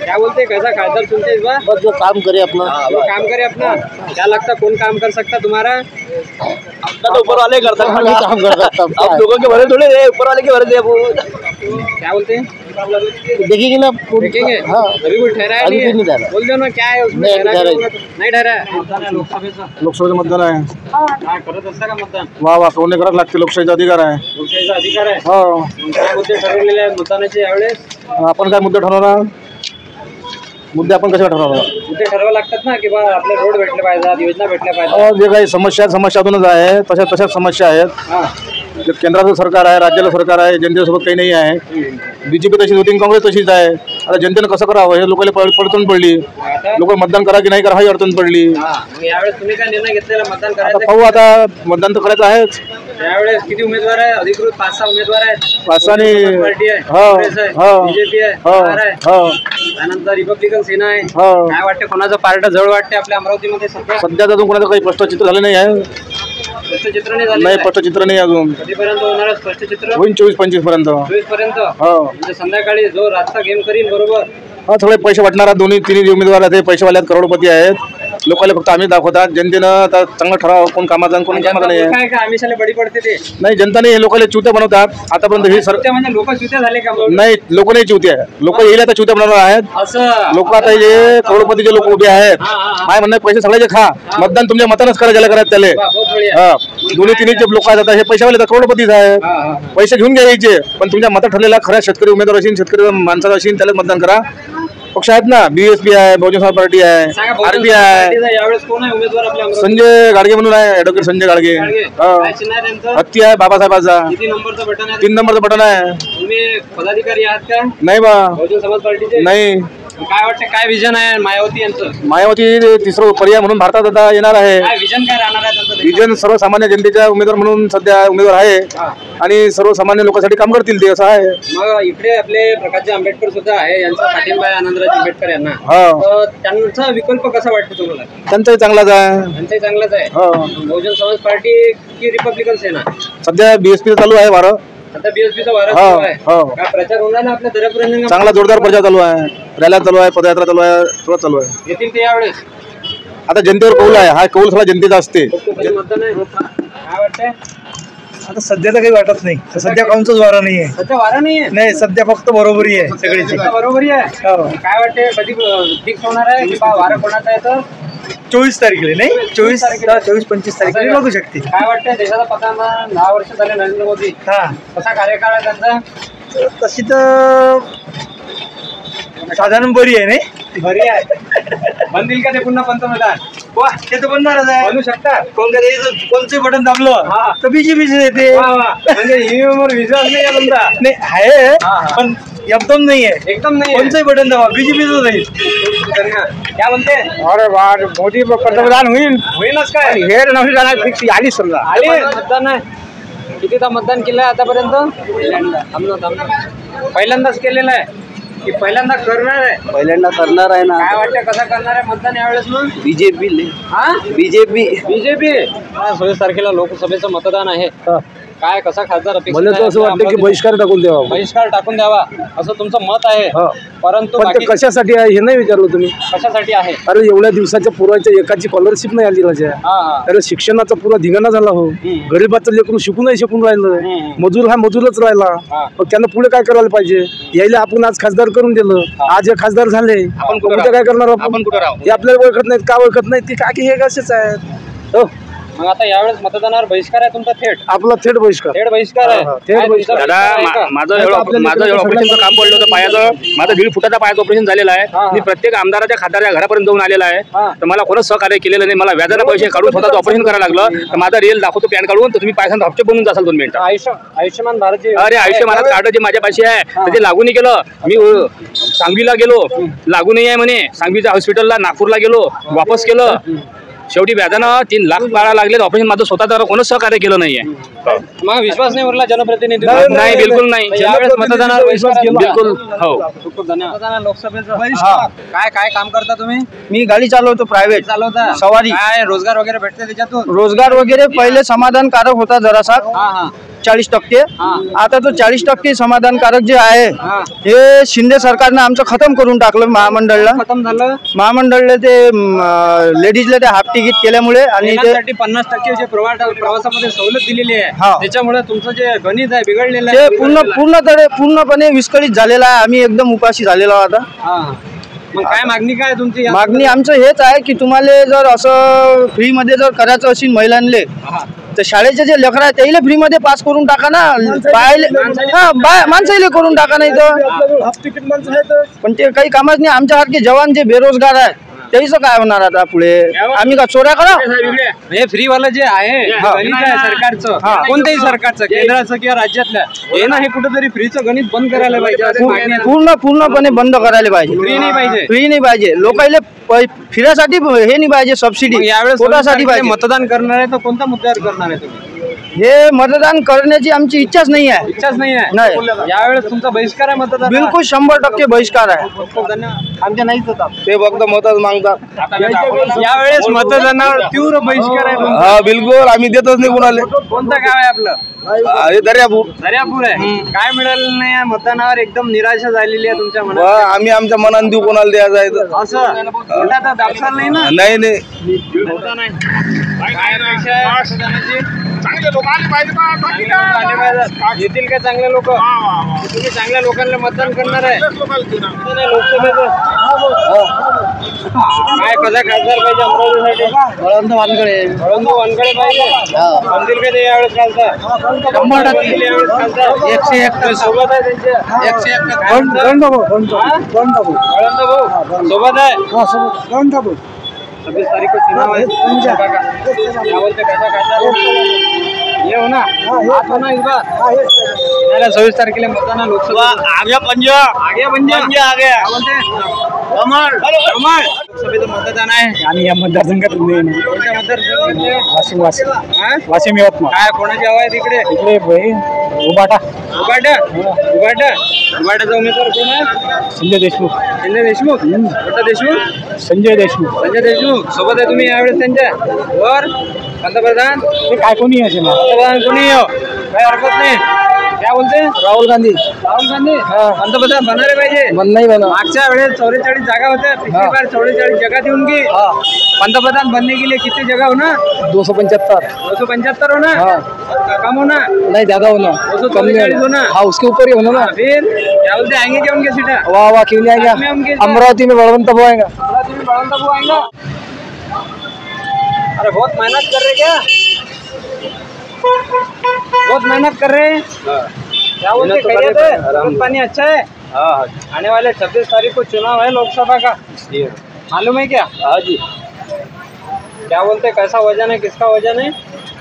क्या बोलते कैसा खासदार चुनते इस बार? बस जो काम करे अपना. वो काम करे अपना. क्या लगता कौन काम कर सकता तुम्हारा? अपना तो ऊपर वाले कर सकते हम काम कर सकता हूँ. आप लोगों के भरे थोड़े है, ऊपर वाले के भरे थे. क्या बोलते हैं? देखेंगे ना. देखेंगे. हाँ. अभी कुछ ठहराया अभी नहीं कुछ नहीं है. ठहरा. बोल दो ना क्या है उसमें. नहीं, ठहरा ठहरा. के नहीं ठहरा है. मतदान आहे लोकसभेचं. लोकसभेचं मतदान आहे. काय करत असता का मतदान? वा वा. कोणी करायला लागते. लोकशाहीचा अधिकार आहे. लोकशाहीचा अधिकार आहे. हो. काय मुद्दे ठरवलेले आहेत मतदानाचे यावेळेस? आपण काय मुद्दे ठरवणार. मुद्दे आपण कसे ठरवणार. मुद्दे ठरवावे लागतात ना की बा आपले रोड भेटले पाहिजेत, योजना भेटल्या पाहिजेत. जे काही समस्यातूनच आहे तशाच समस्या आहेत. जे केंद्राचं सरकार आहे, राज्याचं सरकार आहे, जनतेसोबत काही नाही आहे. बीजेपी तशीच होती, काँग्रेस तशीच आहे. आता जनतेनं कसं करावं हे लोकांना पडतून पडली. लोक मतदान करा की नाही करा ही अडचण पडली. मग यावेळेस तुम्ही काय निर्णय घेतलेला मतदान आता करायचं? पाहू. आता मतदान तर करायचं आहेच. यावेळेस किती उमेदवार आहे? अधिकृत 5-6 उमेदवार आहेत. 5 पार्टी आहे, हो काँग्रेस आहे, हो बीजेपी आहे, हो प्रहार आहे, हो त्यानंतर रिपब्लिकन सेना आहे. हो. काय वाटते कोणाचं पार्ट जवळ वाटते आपल्या अमरावतीमध्ये सध्या? सध्या अजून कोणाचं काही स्पष्ट चित्र झालं नाही आहे. स्पष्ट चित्र नाही झालं. नाही, स्पष्ट चित्र नाही अजून. कधीपर्यंत होणार आहे स्पष्ट चित्र? होईल 24-25 पर्यंत. 24 पर्यंत. हो. म्हणजे संध्याकाळी जो रातचा गेम करीन बरोबर. हा, थोडे पैसे वाटणारा तिन्ही उमेदवार आहेत. पैसेवाले आहेत, करोडपती आहेत. लोकांना फक्त आम्ही दाखवतात. जनतेनं आता चांगलं ठराव कोण कामाचा कोण कामाचा नाही आहे. काय का आमिषाला बळी पडते ते? नाही, जनता नाही. लोकांना चिवत्या बनवतात आतापर्यंत. हे सर म्हणजे लोक चुत्या झाले का? नाही, लोक नाही चिवत्या. लोक येईल आता चिवत्या बनवणार आहेत. असं लोक आता जे करोडपतीचे लोक उभे आहेत. काय म्हणणं, पैसे सगळ्याचे खा. मतदान तुमच्या मतानच करा ज्याला करायचं त्याला. बहुत बढिया. हा, दोन्ही तिन्ही जे लोक आहेत आता हे पैसेवाले तर करोडपतीच आहेत. पैसे घेऊन घ्यायचे, पण तुमच्या मतात ठरलेला खऱ्या शेतकरी उमेदवार असेल, शेतकरी माणसाचा असेल त्याला मतदान करा. पक्ष आहेत ना, BSP आहे, बहुजन समाज पार्टी आहे, RP आहे. यावेळेस कोण आहे उमेदवार आपल्या अमरावतीत? संजय गाडगे म्हणून आहे, ॲडव्होकेट संजय गाडगे. काय चिन्ह आहे त्यांचं? हत्ती आहे बाबासाहेबाचा. किती नंबरचं बटन आहे? 3 नंबरचं बटन आहे. तुम्ही पदाधिकारी आहात का नाही बा. बहुजन समाज पार्टीचे? नाही. काय वाटतं, काय विजन आहे मायावती यांचं? मायावती तिसरा पर्याय म्हणून भारतात आता येणार आहे. काय विजन काय राहणार आहे त्यांचं? विजन सर्वसामान्य जनतेच्या उमेदवार म्हणून सध्या उमेदवार आहे आणि सर्वसामान्य लोकांसाठी काम करतील ते, असं आहे. मग इकडे आपले प्रकाश आंबेडकर सुद्धा आहे, यांचा पाठिंबा आहे आनंदराज आंबेडकर यांना. हा. तर त्यांचा विकल्प कसा वाटतो तुम्हाला? त्यांचाही चांगलाच आहे. त्यांचाही चांगलाच आहे. बहुजन समाज पार्टी की रिपब्लिकन सेना? सध्या BSP चालू आहे वारं. आता BSP चा वारा हो, सुरू आहे. हो. काय प्रचार होणार ना आपल्या दर्यापर्यंत? चांगला जोरदार प्रचार चालू आहे, रॅल्या चालू आहे, पदयात्रा चालू आहे, सगळं चालू आहे. येतील ते यावेळेस? आता जनतेवर कौल आहे, हा कौल सगळा जनतेचा असते. मतदान आहे. काय वाटतंय? आता सध्या तर काही वाटत नाही, सध्या कोणचाच वारा नाही आहे. सध्या वारा नाहीये. नाही, सध्या फक्त बरोबरी आहे सगळीची. बरोबरी आहे. हो. काय वाटते, कधी फिक्स होणार आहे की वारा कोणाचा आहे? तर 24 तारखेला नाही, 24-25 तारखेला बघू शकते. काय वाटतंय, देशाचा पंतप्रधान 10 वर्ष झाले नरेंद्र मोदी, हा, कसा कार्यकाळ आहे त्यांचा? तशी तर साधारण बरी आहे नाही, बरी आहे. बनतील का ते पुन्हा पंतप्रधान? ते तर बनणारच आहे. बनू शकतात. कोणचं बटन दाबलं हा. तर BJP येते. वा वा. म्हणजे EVM वर विश्वास नाही आहे तुमचा? नाही आहे, हा, हा. पण एकदम नाही आहे. एकदम नाही. कोणचंही बटन दाबा BJPच नाही. क्या म्हणते? अरे बार, मोदी पंतप्रधान होईल. होईलच काय? हे नवीन जाणार फिक्स आली समजा. आले मतदान आहे. कितीदा मतदान केलंय आतापर्यंत? पहिल्यांदाच केलेलं आहे की पहिल्यांदा करणार आहे? पहिल्यांदा करणार आहे ना. काय वाटतं, कसं करणार आहे मतदान यावेळेस? मग BJP हा, BJP 26 तारखेला लोकसभेचं मतदान आहे. काय, कसा खासदार अपेक्षित मला तर आहे? असं वाटतं की बहिष्कार टाकून द्यावा. बहिष्कार टाकून द्यावा असं तुमचं मत आहे. परंतु पण ते बाकी कशासाठी आहे हे नाही विचारलं तुम्ही? कशासाठी आहे? अरे एवढ्या दिवसाच्या पूर्वाच्या एकाची स्कॉलरशिप नाही आली राजा. हा हा. अरे शिक्षणाचा पुरा धिंगाणा झाला हो. गरीबाचं लेकरू शिकून नाही शिकून राहिलं, मजूर हा मजूरच राहिला. मग त्यांना पुढे काय करायला पाहिजे? यायला आपण आज खासदार करून दिलं, आज हे खासदार झाले, उद्या काय करणार आपण? कुठं राहू? हे आपल्याला ओळखत नाहीत, का ओळखत नाहीत ते? काय हे कसेच आहेत हो. मग आता यावेळेस मतदानावर बहिष्कार आहे तुमचा? थेट आपला थेट बहिष्कार. थेट बहिष्कार आहे. थेट काय बहिष्कार. तुमचा दादा बहिष्कार आहे का? माझं एवढं ऑपरेशनचं काम पडलं होतं पायाचं. माझं 1.5 फुटाचा पायाचं ऑपरेशन झालेलं आहे. मी प्रत्येक आमदाराच्या खासदारच्या घरापर्यंत जाऊन आलेला आहे. तर मला कोणच सहकार्य केलेलं नाही. मला व्याजाला पैसे काढून स्वतःचं ऑपरेशन करायला लागलं. तर माझा रिअल दाखवतो पॅन काढून, तर तुम्ही पैशांचा हप्ते बनवून जासाल 2 मिनिटं. आयुष्यमान भारत अरे आयुष्यमान कार्ड जे माझ्या पाशी आहे तर ते लागू नाही केलं. मी सांगवीला गेलो, लागू नाही आहे म्हणे. सांगवीच्या हॉस्पिटलला नागपूरला गेलो, वापस केलं. शेवटी व्याजानं 3 लाख पाळा लागले. ऑपरेशन माझं स्वतःचं कोणच सहकार्य केलं नाहीये. मग विश्वास नाही उरला जनप्रतिनिधी? नाही, बिलकुल नाही. यावेळेस मतदानावर बहिष्कार आहे. बिलकुल हो. खूप खूप धन्यवाद. लोकसभेचं काय काय काम करता तुम्ही? मी गाडी चालवतो, प्रायव्हेट चालवता? सवारी. काय रोजगार वगैरे भेटते त्याच्यातून? रोजगार वगैरे पहिले समाधानकारक होता जरासा, हा हा 40%. आता तो 40% समाधानकारक जे आहे हे शिंदे सरकारने आमचं खतम करून टाकलं. महामंडळला खतम झालं. महामंडळला ते लेडीजला ते हाफ तिकीट केल्यामुळे आणि ते 50% जे प्रवासामध्ये सवलत दिलेली आहे हा. त्याच्यामुळे तुमचं जे गणित आहे बिघडलेलं ते आहे. पूर्णपणे विस्कळीत झालेला आहे. आम्ही एकदम उपाशी झालेलो आहोत आता. हा. मग काय मागणी काय तुमची? मागणी आमचं हेच आहे की तुम्हाला जर असं फ्रीमध्ये जर करायचं असेल महिलांना, तर शाळेचे जे लेकरं आहेत त्याला फ्रीमध्ये पास करून टाका ना. माणसाला करून टाका. नाही तर पण ते काही कामच नाही. आमच्यासारखे जवान जे बेरोजगार आहेत त्याचं काय होणार आता पुढे? आम्ही का चोऱ्या करा? हे फ्री वाला जे आहे गणित आहे सरकारचं, कोणत्याही सरकारचं, केंद्राचं किंवा राज्यातल्या, हे ना हे कुठेतरी फ्रीचं गणित बंद करायला पाहिजे असं मागणी आहे. पूर्णपणे बंद करायला पाहिजे. फ्री नाही पाहिजे. फ्री नाही पाहिजे. लोकांना फिरायसाठी हे नाही पाहिजे, सबसिडी यावेळेस पोटासाठी पाहिजे. मतदान करणार आहे तर कोणत्या मुद्द्यावर करणार आहे तुम्ही? हे मतदान करण्याची आमची इच्छाच नाही आहे. इच्छाच नाही आहे. नाही. यावेळेस तुमचा बहिष्कार आहे मतदान? बिलकुल 100% बहिष्कार आहे. खूप धन्यवाद. आमच्या नाहीच होता. ते फक्त मतच मागतात. यावेळेस मतदानावर तीव्र बहिष्कार आहे तुमचा? हा बिलकुल, आम्ही देतच नाही कुणाले. कोणतं गाव आहे आपलं? दर्यापूर. दर्यापूर आहे. काय मिळालं नाही आहे मतदानावर? एकदम निराशा झालेली आहे तुमच्या मनात? आम्ही आमच्या मनात देऊ कोणाला द्यायचं आहे तर. असं कुठं आता दाबसाल नाही ना? नाही नाही. काय अपेक्षा आहे मतदानाची? चांगले लोक आले पाहिजे ना. चांगले लोकं आले पाहिजेत. येतील का चांगले लोक? तुम्ही चांगल्या लोकांना मतदान करणार आहे? नाही, लोकसभेचं काय कसा खासदार पाहिजे अमरावतीसाठी? वळवंत वानकडे. वळवंत वानकडे पाहिजे. बनतील का ते यावेळेस खासदार? 100% यावेळेस खासदार 101 सोबत आहे त्यांच्या? 101 वळवंत भाऊ सोबत आहे. 26 तारीख को चुनाव है. क्या बोलते कैसा खासदार? ये हो ना? आप हो ना इस बार? 26 तारखेला मतदान आहे लोकसभा. आगे पंजा आगे पंजा आ गया काय म्हणते? कमल कमल लोकसभेचं मतदान आहे. आणि या मतदारसंघात कोणत्या मतदारसंघात? वाशिम हा? वाशिम यवतमाळ काय कोणाची हवा आहे तिकडे? इकडे उबाटा उबाटाचा उमेदवार कोण आहे? संजय देशमुख संजय देशमुख. कोणता देशमुख? संजय देशमुख संजय देशमुख सोबत आहे तुम्ही यावेळेस त्यांच्या वर. पंतप्रधान ते काय कोणी असे ना पंतप्रधान कोणी हो काही हरकत नाही. काय बोलते? राहुल गांधी राहुल गांधी पंतप्रधान बनायला पाहिजे. नाही बना मागच्या वेळेस 44 जागा होत्या. पिछली बार 44 जगह थी उनकी. पंतप्रधान बनने के लिए कितनी जगह होना? 275 275 होना. कम होना? नहीं ज्यादा होना 244 होना. हाँ उसके ऊपर ही होना ना. फिर क्या बोलते आएंगे क्या उनके सीटा? वाह वाह क्यों नहीं साथ में उनके आएगा अमरावती में बलवंत भाऊ आएगा. अमरावती में बलवंत भाऊ आएगा. अरे बहुत मेहनत कर रहे क्या? बहुत मेहनत कर रहे हैं. क्या बोलते खैरियत है? रोड पानी अच्छा है. आने वाले 26 तारीख को चुनाव है लोकसभा का. मालूम है क्या? हाँ जी क्या बोलते कैसा वजन है? किसका वजन है?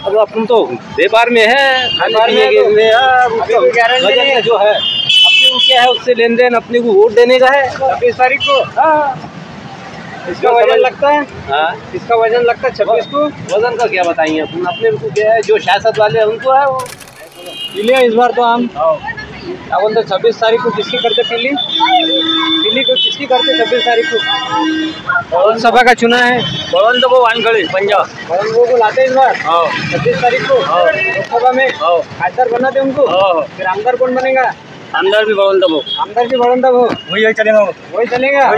अब अपन तो व्यापार में है खाने व्यापार में पीने है तो- के अभी कोई गारंटी वजन नहीं है. जो है अपने को क्या है उससे लेन देन अपने को वोट देने का है. 26 तारीख को इसका वजन लगता है. हाँ इसका वजन लगता है 26 को. वजन का क्या बताएंगे अपन अपने को क्या है जो सियासत वाले हैं उनको है वो. पीलिया इस बार तो हम क्या बोलते 26 तारीख को किसकी करते पीली को किसकी करते 26 तारीख को? लोकसभा का चुनाव है. बलवंत को वानखड़े पंजाब. बड़ों को लाते इस बार 26 तारीख को लोकसभा में. खासदार बनाते उनको. फिर आमदार कौन बनेगा? अंदर भी बलवंत को आमदार की बड़ंदा वो वही चलेगा. वही चलेगा.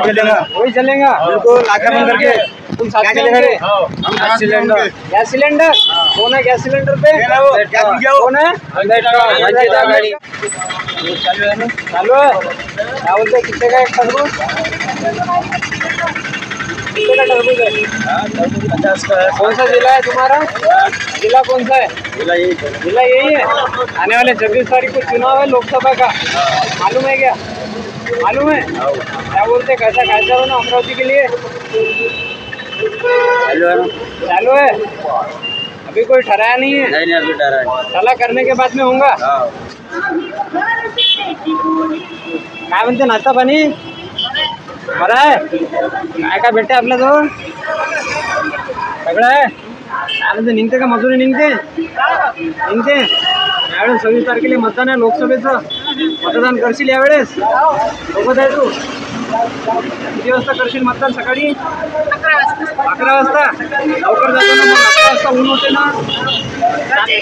वही चलेगा. बिल्कुल आगे आगे करके तुम साथ में होंगे. हम गैस सिलेंडर गैस सिलेंडर कौन है? गैस सिलेंडर पे कौन है? गाड़ी चालू है. क्या बोलते कितने का एक टरबूज? कितने का टरबूज है? 50 का है. कौन सा जिला है तुम्हारा? जिला कौन सा है? जिला यही है. आने वाले 26 तारीख को चुनाव है लोकसभा का. मालूम है क्या? मालूम है. क्या बोलते कैसा खासदार हो ना अमरावती के लिए? चालू है. अभी कोई ठहराया नहीं है. नहीं अभी डरा है. सलाह करने के बाद में होगा. काय म्हणते नाश्ता पाणी बरं आहे? काय काय भेटते आपल्याजवळ? सगळं आहे. काय म्हणते निघते का मजुरी निघते? यावेळेस 26 तारखेला मतदान आहे लोकसभेचं. मतदान करशील यावेळेस? सोबत आहे तू? किती वाजता करशील मतदान? सकाळी 11 वाजता. लवकर जातो ना मग 11 वाजता ऊन होते ना.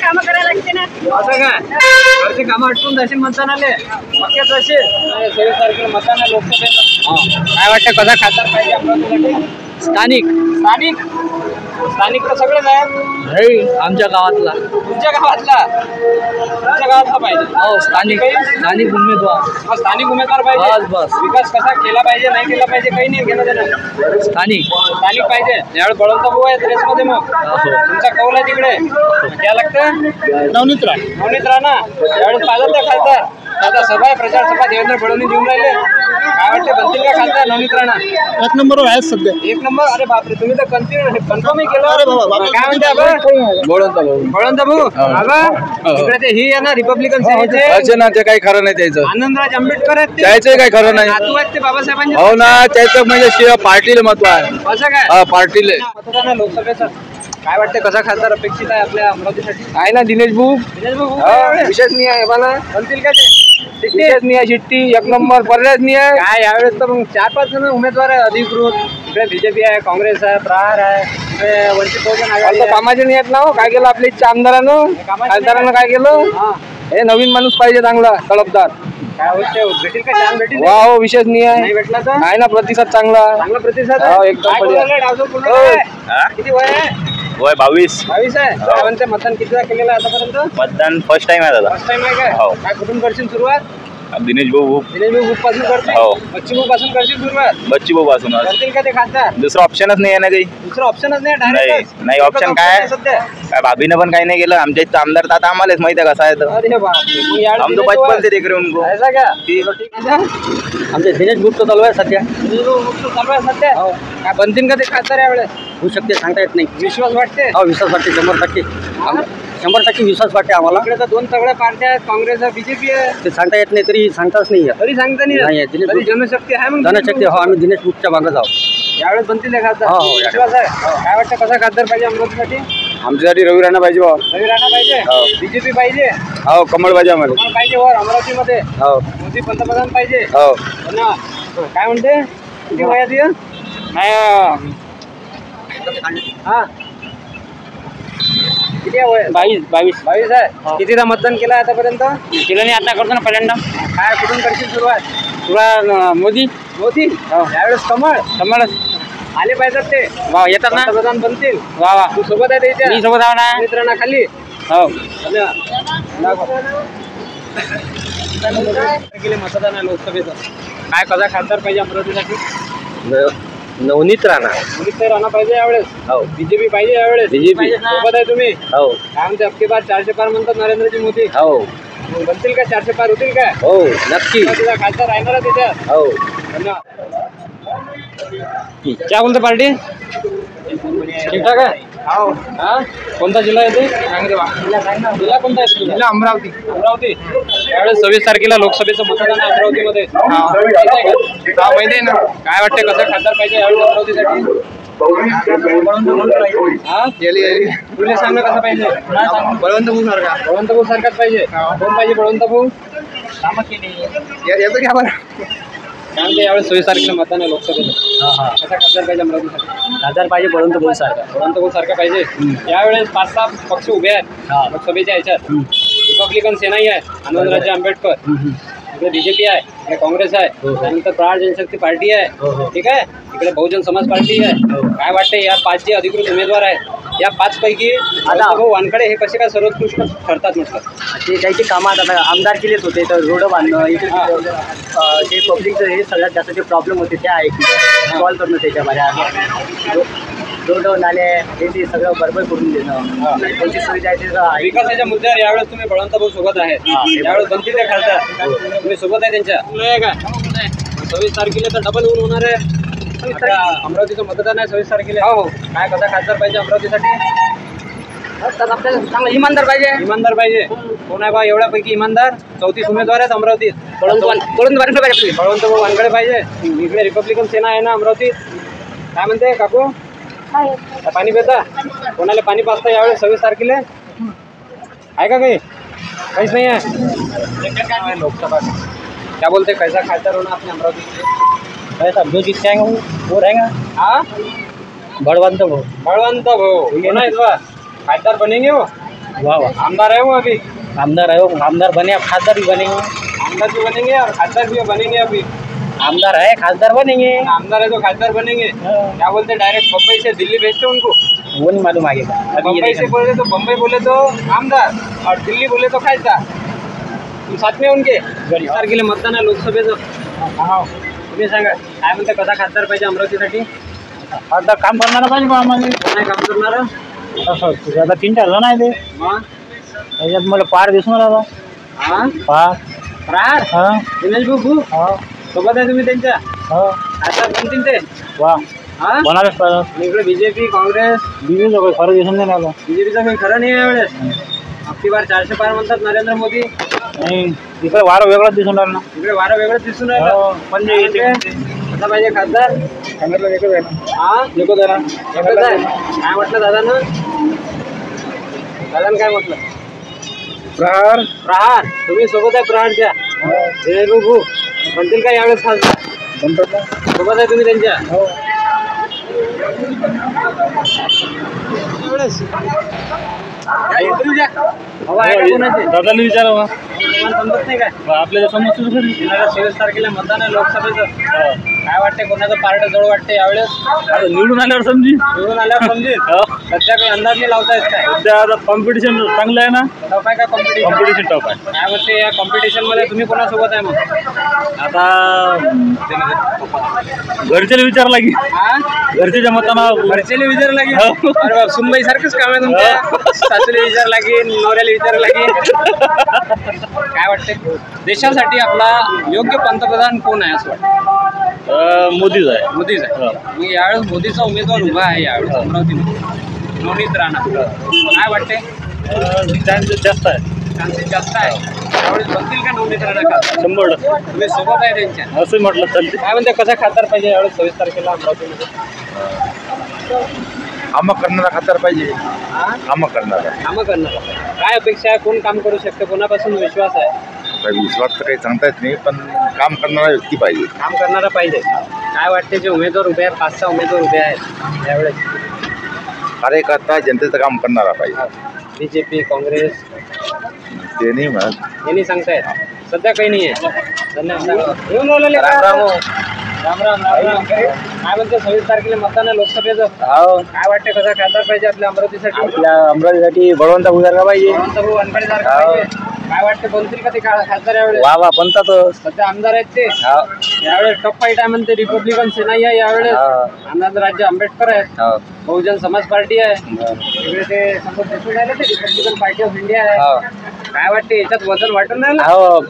कामं करायला लागते ना. असं काय घरचे कामं आटपून जाशील मतदानाले? पक्क्यात जाशील. 26 तारखेला मतदान आहे लोकसभेचं. काय वाटतं कसा खासदार पाहिजे अमरावतीसाठी? स्थानिक स्थानिक तर सगळेच आहेत. आमच्या गावातला तुमच्या गावातला पाहिजे. हो स्थानिक उमेदवार मग स्थानिक उमेदवार पाहिजे. बस. विकास कसा केला पाहिजे नाही केला पाहिजे काही नाही घेणं देणं. स्थानिक पाहिजे. यावेळेस बळवंत भाऊ आहेत रेसमध्ये. मग तुमचा कौल आहे तिकडे. क्या लागतं? नवनीत राणा यावेळेस पाहिजे त्या खासदार. आता सभा आहे प्रचार सभा देवेंद्र फडणवीस देऊन राहिले. काय वाटते बनतील का खासदार नवनीत राणा? एक नंबर आहे सध्या. एक नंबर. अरे बापरे तुम्ही तर कन्फर्मही केलं. काय म्हणते आपण? बळवंत भाऊ बाबा इकडे ते ही आहे ना रिपब्लिकन सेनेचे ना ते काही खरं नाही त्याचं. आनंदराज आंबेडकर आहेत ते. त्याचं काही खरं नाही. नातू आहेत ते बाबासाहेबांचे. हो ना त्याचं म्हणजे पार्टीला महत्व आहे. असं काय? पार्टीले मतदान आहे लोकसभेचं. काय वाटते कसा खासदार अपेक्षित आहे आपल्या अमरावतीसाठी? आहे ना दिनेश भाऊ. विशेष नाही आहे मला. बनतील का ते? विशेष नाही आहे. शिट्टी एक नंबर पर्यायच नाही आहे. काय यावेळेस तर मग 4-5 जण उमेदवार आहे अधिकृत. इकडे बीजेपी आहे, काँग्रेस आहे, प्रहार आहे, इकडे वंचित बहुजन आघाडी आहे. कामाचे नाही आहेत ना. काय केलं आपल्या इच्छा आमदारानं खासदारानं काय केलं? हे नवीन माणूस पाहिजे चांगला तळपदार. काय होते भेटेल का? छान भेटेल. वा हो विशेष नाही नाही आहे. भेटला तर आहे ना प्रतिसाद चांगला. चांगला प्रतिसाद हो, आहे. एकदम काय बढिया. बोलायला डावजो पूर्ण काय? किती वय आहे? वय 22. 22 आहे. काय म्हणते मतदान कितीदा केलेलं आहे आतापर्यंत? मतदान फर्स्ट टाइम आहे दादा. फर्स्ट टाइम आहे काय? हो. काय कुठून करशील सुरुवात? दिनेश भाऊ पासून करशील? हो. बच्ची भाऊ पासून करशील सुरुवात? बच्ची भाऊ पासून. करतील का ते खासदार? दुसरा ऑप्शनच नाही आहे ना काही. दुसरं ऑप्शनच नाही नाही डायरेक्ट. नाही ऑप्शन काय सध्या. काय भाभीनं पण काही नाही केलं. आमच्या इथं आमदार तर आता आम्हालाच माहिती आहे कसा आहे तर. अरे बापरे. मग यावेळेस हम तो दिनेश भाऊ बचपन से देख रहे हैं उनको. ऐसा क्या? ठीक अच्छा. आमचे दिनेश गुप्त चालू आहे सध्या. दिनेश भाऊ मुक्त चालू आहे सध्या. काय बनतील का ते खासदार यावेळेस? होऊ शकते सांगता येत नाही. विश्वास वाटते? हो विश्वास वाटते 100%. 100% विश्वास वाटते आम्हाला. इकडे तर दोन सगळ्या पार्ट्या आहेत, काँग्रेस आहे, बीजेपी आहे. ते सांगता येत नाही तरी सांगताच नाही येत. तरी सांगता नाही नाही येत. आहे. दिनेश तरी बुक- जनशक्ती आहे मग जनशक्ती हो आम्ही दिनेश बुकच्या भागात आहोत. यावेळेस बनतील हे खासदार. हो, हो, यावेळेस. विश्वास आहे. काय वाटतं कसा खासदार पाहिजे अमरावतीसाठी? आमच्यासाठी रवी राणा पाहिजे भाऊ. रवी राणा पाहिजे, बीजेपी पाहिजे, हो कमळ पाहिजे आम्हाला. कमळ पाहिजे वर अमरावतीमध्ये, हो मोदी पंतप्रधान पाहिजे. हो धन्यवाद. काय म्हणते किती वयात आहे? हा किती आहे वय? 22 आहे. कितीदा मतदान केलं आतापर्यंत? केलं नाही आता करतो ना पहिल्यांदा. काय कुठून करशील सुरुवात? तुला मोदी मोदी यावेळेस कमळ आले पाहिजेत ते येतात ना. पंतप्रधान बनतील. वा वा तू सोबत आहे त्याच्या मी सोबत आहो ना. मित्रांना खाली हो केले मतदान आहे लोकसभेचं. काय कसा खासदार पाहिजे अमरावतीसाठी? नवनीत राणा. मुलीत राणा पाहिजे यावेळेस. हो बीजेपी पाहिजे यावेळेस. BJP. सोबत आहे तुम्ही. हो काय म्हणते अबकी बार 400 पार म्हणतात नरेंद्रजी मोदी. हो मग बनतील का 400 पार होतील काय? हो नक्की. तुझा खासदार राहणार आहे त्याच्यात. हो धन्यवाद. क्या बोलते पार्टी ठीक ठाक आहे. हा कोणता जिल्हा येते? जिल्हा कोणता आहे? जिल्हा अमरावती. अमरावती. त्यावेळेस 26 तारखेला लोकसभेचं मतदान आहे अमरावतीमध्ये. माहिती आहे ना. काय वाटते कसं खासदार पाहिजे यावेळेस अमरावतीसाठी? हा तुला सांग ना कसं पाहिजे? बळवंत भाऊ सारखा. बळवंत भाऊ सारखाच पाहिजे. कोण पाहिजे बळवंत भाऊ? येतो घ्या बरं. काय म्हणते यावेळेस 26 तारखेला मतदान आहे लोकसभेचं. कसा खासदार पाहिजे अमरावतीसाठी? खासदार पाहिजे बळवंत भाऊ सारखा. बळवंत भाऊ सारखा पाहिजे. यावेळेस 5-6 पक्ष उभे आहेत लोकसभेच्या ह्याच्यात. रिपब्लिकन सेनाही आहे, आनंदराजे आंबेडकर, इकडे बीजेपी आहे, इकडे काँग्रेस आहे, त्यानंतर प्रहार जनशक्ती पार्टी आहे, ठीक आहे, इकडे बहुजन समाज पार्टी आहे. काय वाटते या 5 जे अधिकृत उमेदवार आहेत या 5 पैकी भाऊ वानखडे हे कसे काय सर्वोत्कृष्ट ठरतात म्हटलं? ते त्यांची कामात आता आमदार केलेच होते तर रोड बांधणं इथे जे पब्लिकचं हे सगळ्यात जास्त जे प्रॉब्लेम होते त्या आहे की सॉल्व करणं त्याच्यामध्ये. रोड नाले हे ते सगळं बरोबर करून देणं कोणती सुविधा आहे ते विकासाच्या मुद्द्यावर यावेळेस तुम्ही बळवंत भाऊ सोबत आहेत. यावेळेस बनतील ते खासदार. तुम्ही सोबत आहे त्यांच्या का? 26 तारखेला तर डबल ऊन होणार आहे. आता अमरावतीचं मतदान आहे 26 तारखेला. हो काय कसा खासदार पाहिजे अमरावतीसाठी? आपल्याला चांगला इमानदार पाहिजे. इमानदार पाहिजे. कोण आहे बा एवढ्यापैकी इमानदार? 34 उमेदवार आहेत अमरावतीत. बळवंत पाहिजे. बळवंत भाऊ वानखडे पाहिजे. इकडे रिपब्लिकन सेना आहे ना अमरावतीत. काय म्हणते काकू? पाणी पिता? कोणाला पाणी पाजता यावेळेस 26 तारखेला? आहे का काही? काहीच नाही आहे. लोकसभा क्या बोलते कैसा खासदार होना आपने अमरावती? ऐसा जो जीत जाएगा वो रहेगा. हाँ बळवंत भाऊ. बळवंत भाऊ कोण आहे बा? खासदार बनेंगे वो? वाह वाह आमदार है वो अभी. आमदार है वो. आमदार बने अब खासदार भी बनेंगे. आमदार भी बनेंगे और खासदार भी बनेंगे. अभी आमदार है खासदार बनेंगे. आमदार है तो खासदार बनेंगे. क्या बोलते डायरेक्ट बम्बई से दिल्ली भेजते उनको? वो नहीं मालूम आगे का. बम्बई से बोले तो बम्बई बोले तो आमदार और दिल्ली बोले तो खासदार. तुम साथ में उनके 20 तारखेला मतदान आहे लोकसभेचं. तुम्ही सांगा काय म्हणता कसा खासदार पाहिजे अमरावतीसाठी? आता काम करणारा पाहिजे बा आम्हाला. कोण आहे काम करणारं? असं आता 3-4 जण आहे ते मग त्याच्यात मला पार दिसून राहिला. हा पार प्रहार हा दिनेश भाऊ हा सोबत आहे तुम्ही त्यांच्या? हा खासदार बनतील ते. वा हा बनारस पाहिजे. आणि इकडे बीजेपी काँग्रेस बीजेपीचं काही खरं दिसून नाही राहिलं. बीजेपीचं काही खरं नाही आहे यावेळेस. अबकी बार 400 पार म्हणतात नरेंद्र मोदी. नाही इकडे वारं वेगळंच दिसून राहिलं ना. इकडे वारं वेगळंच दिसून हो, राहिलं. म्हणजे म्हणजे कसा पाहिजे खासदार? सांगितलं एकच आहे ना. हा एकच आहे ना. एकच आहे. काय म्हटलं दादानं? दादानं काय म्हटलं? प्रहार प्रहार. तुम्ही सोबत आहे प्रहारच्या? दिनेश भाऊ बनतील का यावेळेस खासदार? म्हणतात ना. सोबत आहे तुम्ही त्यांच्या? हो यावेळेस हवा आहे का कोणाची? दादाला विचारावं. तुम्हाला समजत नाही काय? आपल्याला समजतो खरी. येणाऱ्या 26 तारखेला मतदान आहे लोकसभेचं. काय वाटते कोणाचं पार्ट जवळ वाटते यावेळेस? आता निवडून आल्यावर समजी. निवडून आल्यावर समजेल. सध्या काही अंदाज नाही लावता येत काय? सध्या आता कॉम्पिटिशन चांगलं आहे ना. टफ आहे का कॉम्पिटिशन? कॉम्पिटिशन टॉप आहे. काय वाटते या कॉम्पिटिशन मध्ये तुम्ही कोणासोबत आहे मग? आता घरच्याला विचार लागेल. हा घरच्याच्या मतानं घरचेले विचार लागेल. हो. अरे बाप सुनबाई सारखंच काम आहे तुमच्या. सासूला विचार लागेल, नवऱ्याला विचार लागेल. काय वाटते देशासाठी आपला योग्य पंतप्रधान कोण आहे असं वाटतं? मोदीच आहे. मोदीच आहे. मग यावेळेस मोदीचा उमेदवार उभा आहे यावेळेस अमरावतीमध्ये नवनीत राणा. काय वाटते चान्सेस जास्त आहे. चान्सेस जास्त आहे. त्यावेळेस बनतील का नवनीत राणा खासदार? 100%. तुम्ही सोबत आहे त्यांच्या. असं म्हटलं चालते. काय म्हणते कसा खासदार पाहिजे यावेळेस 26 तारखेला अमरावतीमध्ये? कामं करणारा खासदार पाहिजे. कामं करणारा. कामं करणार. काय अपेक्षा आहे? कोण काम करू शकतं? कोणापासून विश्वास आहे? विश्वास तर काही सांगता येत नाही, पण काम करणारा व्यक्ती पाहिजे. काम करणारा पाहिजे. काय वाटते जे उमेदवार उभे आहेत, 5-6 उमेदवार उभे आहेत यावेळेस? कार्यकर्ता जनतेचं काम करणारा पाहिजे. बीजेपी, काँग्रेस ते नाही म्हणत. हे नाही सांगतायत. सध्या काही नाही आहे. धन्यवाद. येऊन राहिले का? राम राम राम राम. काय म्हणते 26 तारखेला मतदान आहे लोकसभेचं? काय वाटते कसा खासदार पाहिजे आपल्या अमरावतीसाठी? आपल्या अमरावतीसाठी बळवंत सारखा पाहिजे. बळवंत भाऊ वनखडे सारखा पाहिजे. काय वाटते बनतील का ते खासदार यावेळेस? वा बनतातच. सध्या आमदार आहेत ते. यावेळेस टप फाईट आहे म्हणते. रिपब्लिकन सेनाही आहे यावेळेस. आनंद राज्य आंबेडकर आहेत. बहुजन समाज पार्टी आहे. सगळे ते समोर दिसून राहिले ते रिपब्लिकन पार्टी ऑफ इंडिया आहे. काय वाटते याच्यात वजन वाटून नाही ना?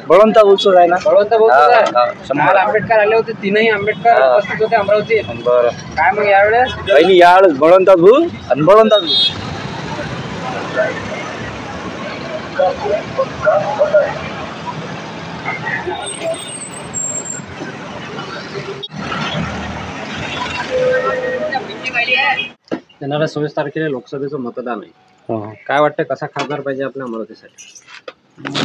बळवंत उत्सव आहे ना. बळवंत भाऊ काल आंबेडकर आले होते. तीनही आंबेडकर उपस्थित होते अमरावतीत. बरं. काय मग यावेळेस? पहिली यावेळेस बळवंत भाऊ आणि बळवंत येणाऱ्या 26 तारखेला लोकसभेचं मतदान आहे. काय वाटतं कसा खासदार पाहिजे आपल्या अमरावतीसाठी?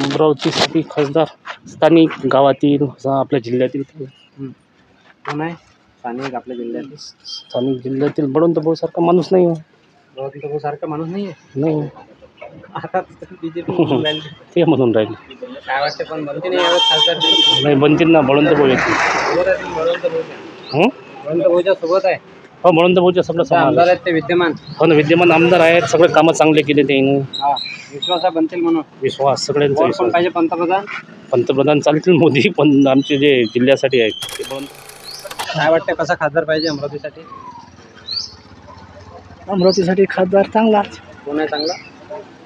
अमरावतीसाठी खासदार स्थानिक गावातील आपल्या जिल्ह्यातील कोण आहे स्थानिक आपल्या जिल्ह्यातील? स्थानिक जिल्ह्यातील बळवंत भाऊ सारखा माणूस नाही. बळवंत भाऊ सारखा माणूस नाही आहे. नाही आता बीजेपी ते म्हणून राहिले. काय वाटते पण बनते नाही यावेळेस खासदार? नाही बनतील ना. बळवंत भाऊ येतील. सोबत आहे बळवंत भाऊ. बळवंत भाऊच्या सोबत आहे. हो बळवंत भाऊच्या सगळं आमदार आहेत ते विद्यमान. हो ना विद्यमान आमदार आहेत. सगळे कामं चांगले केले त्यांनी. हा विश्वास आहे बनतील म्हणून. विश्वास सगळ्यांचा कोण विश्वास. पाहिजे पंतप्रधान? पंतप्रधान चालतील मोदी, पण आमचे जे जिल्ह्यासाठी आहेत ते बळवंत. काय वाटतं कसा खासदार पाहिजे अमरावतीसाठी? अमरावतीसाठी खासदार चांगला. कोण आहे चांगला?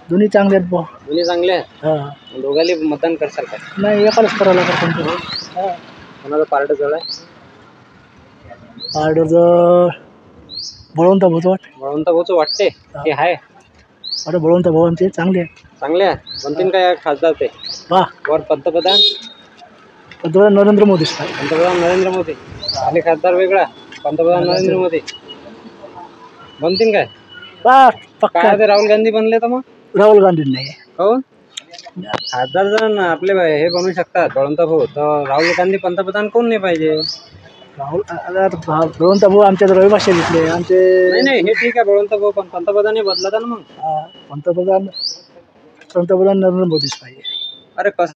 दोन्ही चांगले आहेत बुवा. दोन्ही चांगले आहेत. दोघांनी मतदान करसाल का? नाही एकालाच करायला लागतं. कोणाचं पार्ट जवळ आहे? ऑर्डर बळवंत भाऊ वाटते. बळवंत भाऊचं वाटते ते आहे. अरे बळवंत भाऊ आमचे चांगले आहेत. चांगले आहे. बनतील काय खासदार ते? वा वर पंतप्रधान? पंतप्रधान नरेंद्र मोदी. पंतप्रधान नरेंद्र मोदी. आणि खासदार वेगळा पंतप्रधान नरेंद्र मोदी. बनतील काय? पक्का. काय ते राहुल गांधी बनले तर मग? राहुल गांधी नाही. काहून? खासदार जण आपले हे बनू शकतात बळवंत भाऊ, तर राहुल गांधी पंतप्रधान कोण नाही पाहिजे? राहुल बळवंत भाऊ आमच्या रहिवाशी घेतले आमचे. नाही हे ठीक आहे बळवंत भाऊ, पण पंतप्रधान बदलता ना मग. पंतप्रधान नरेंद्र मोदीच पाहिजे. अरे कसं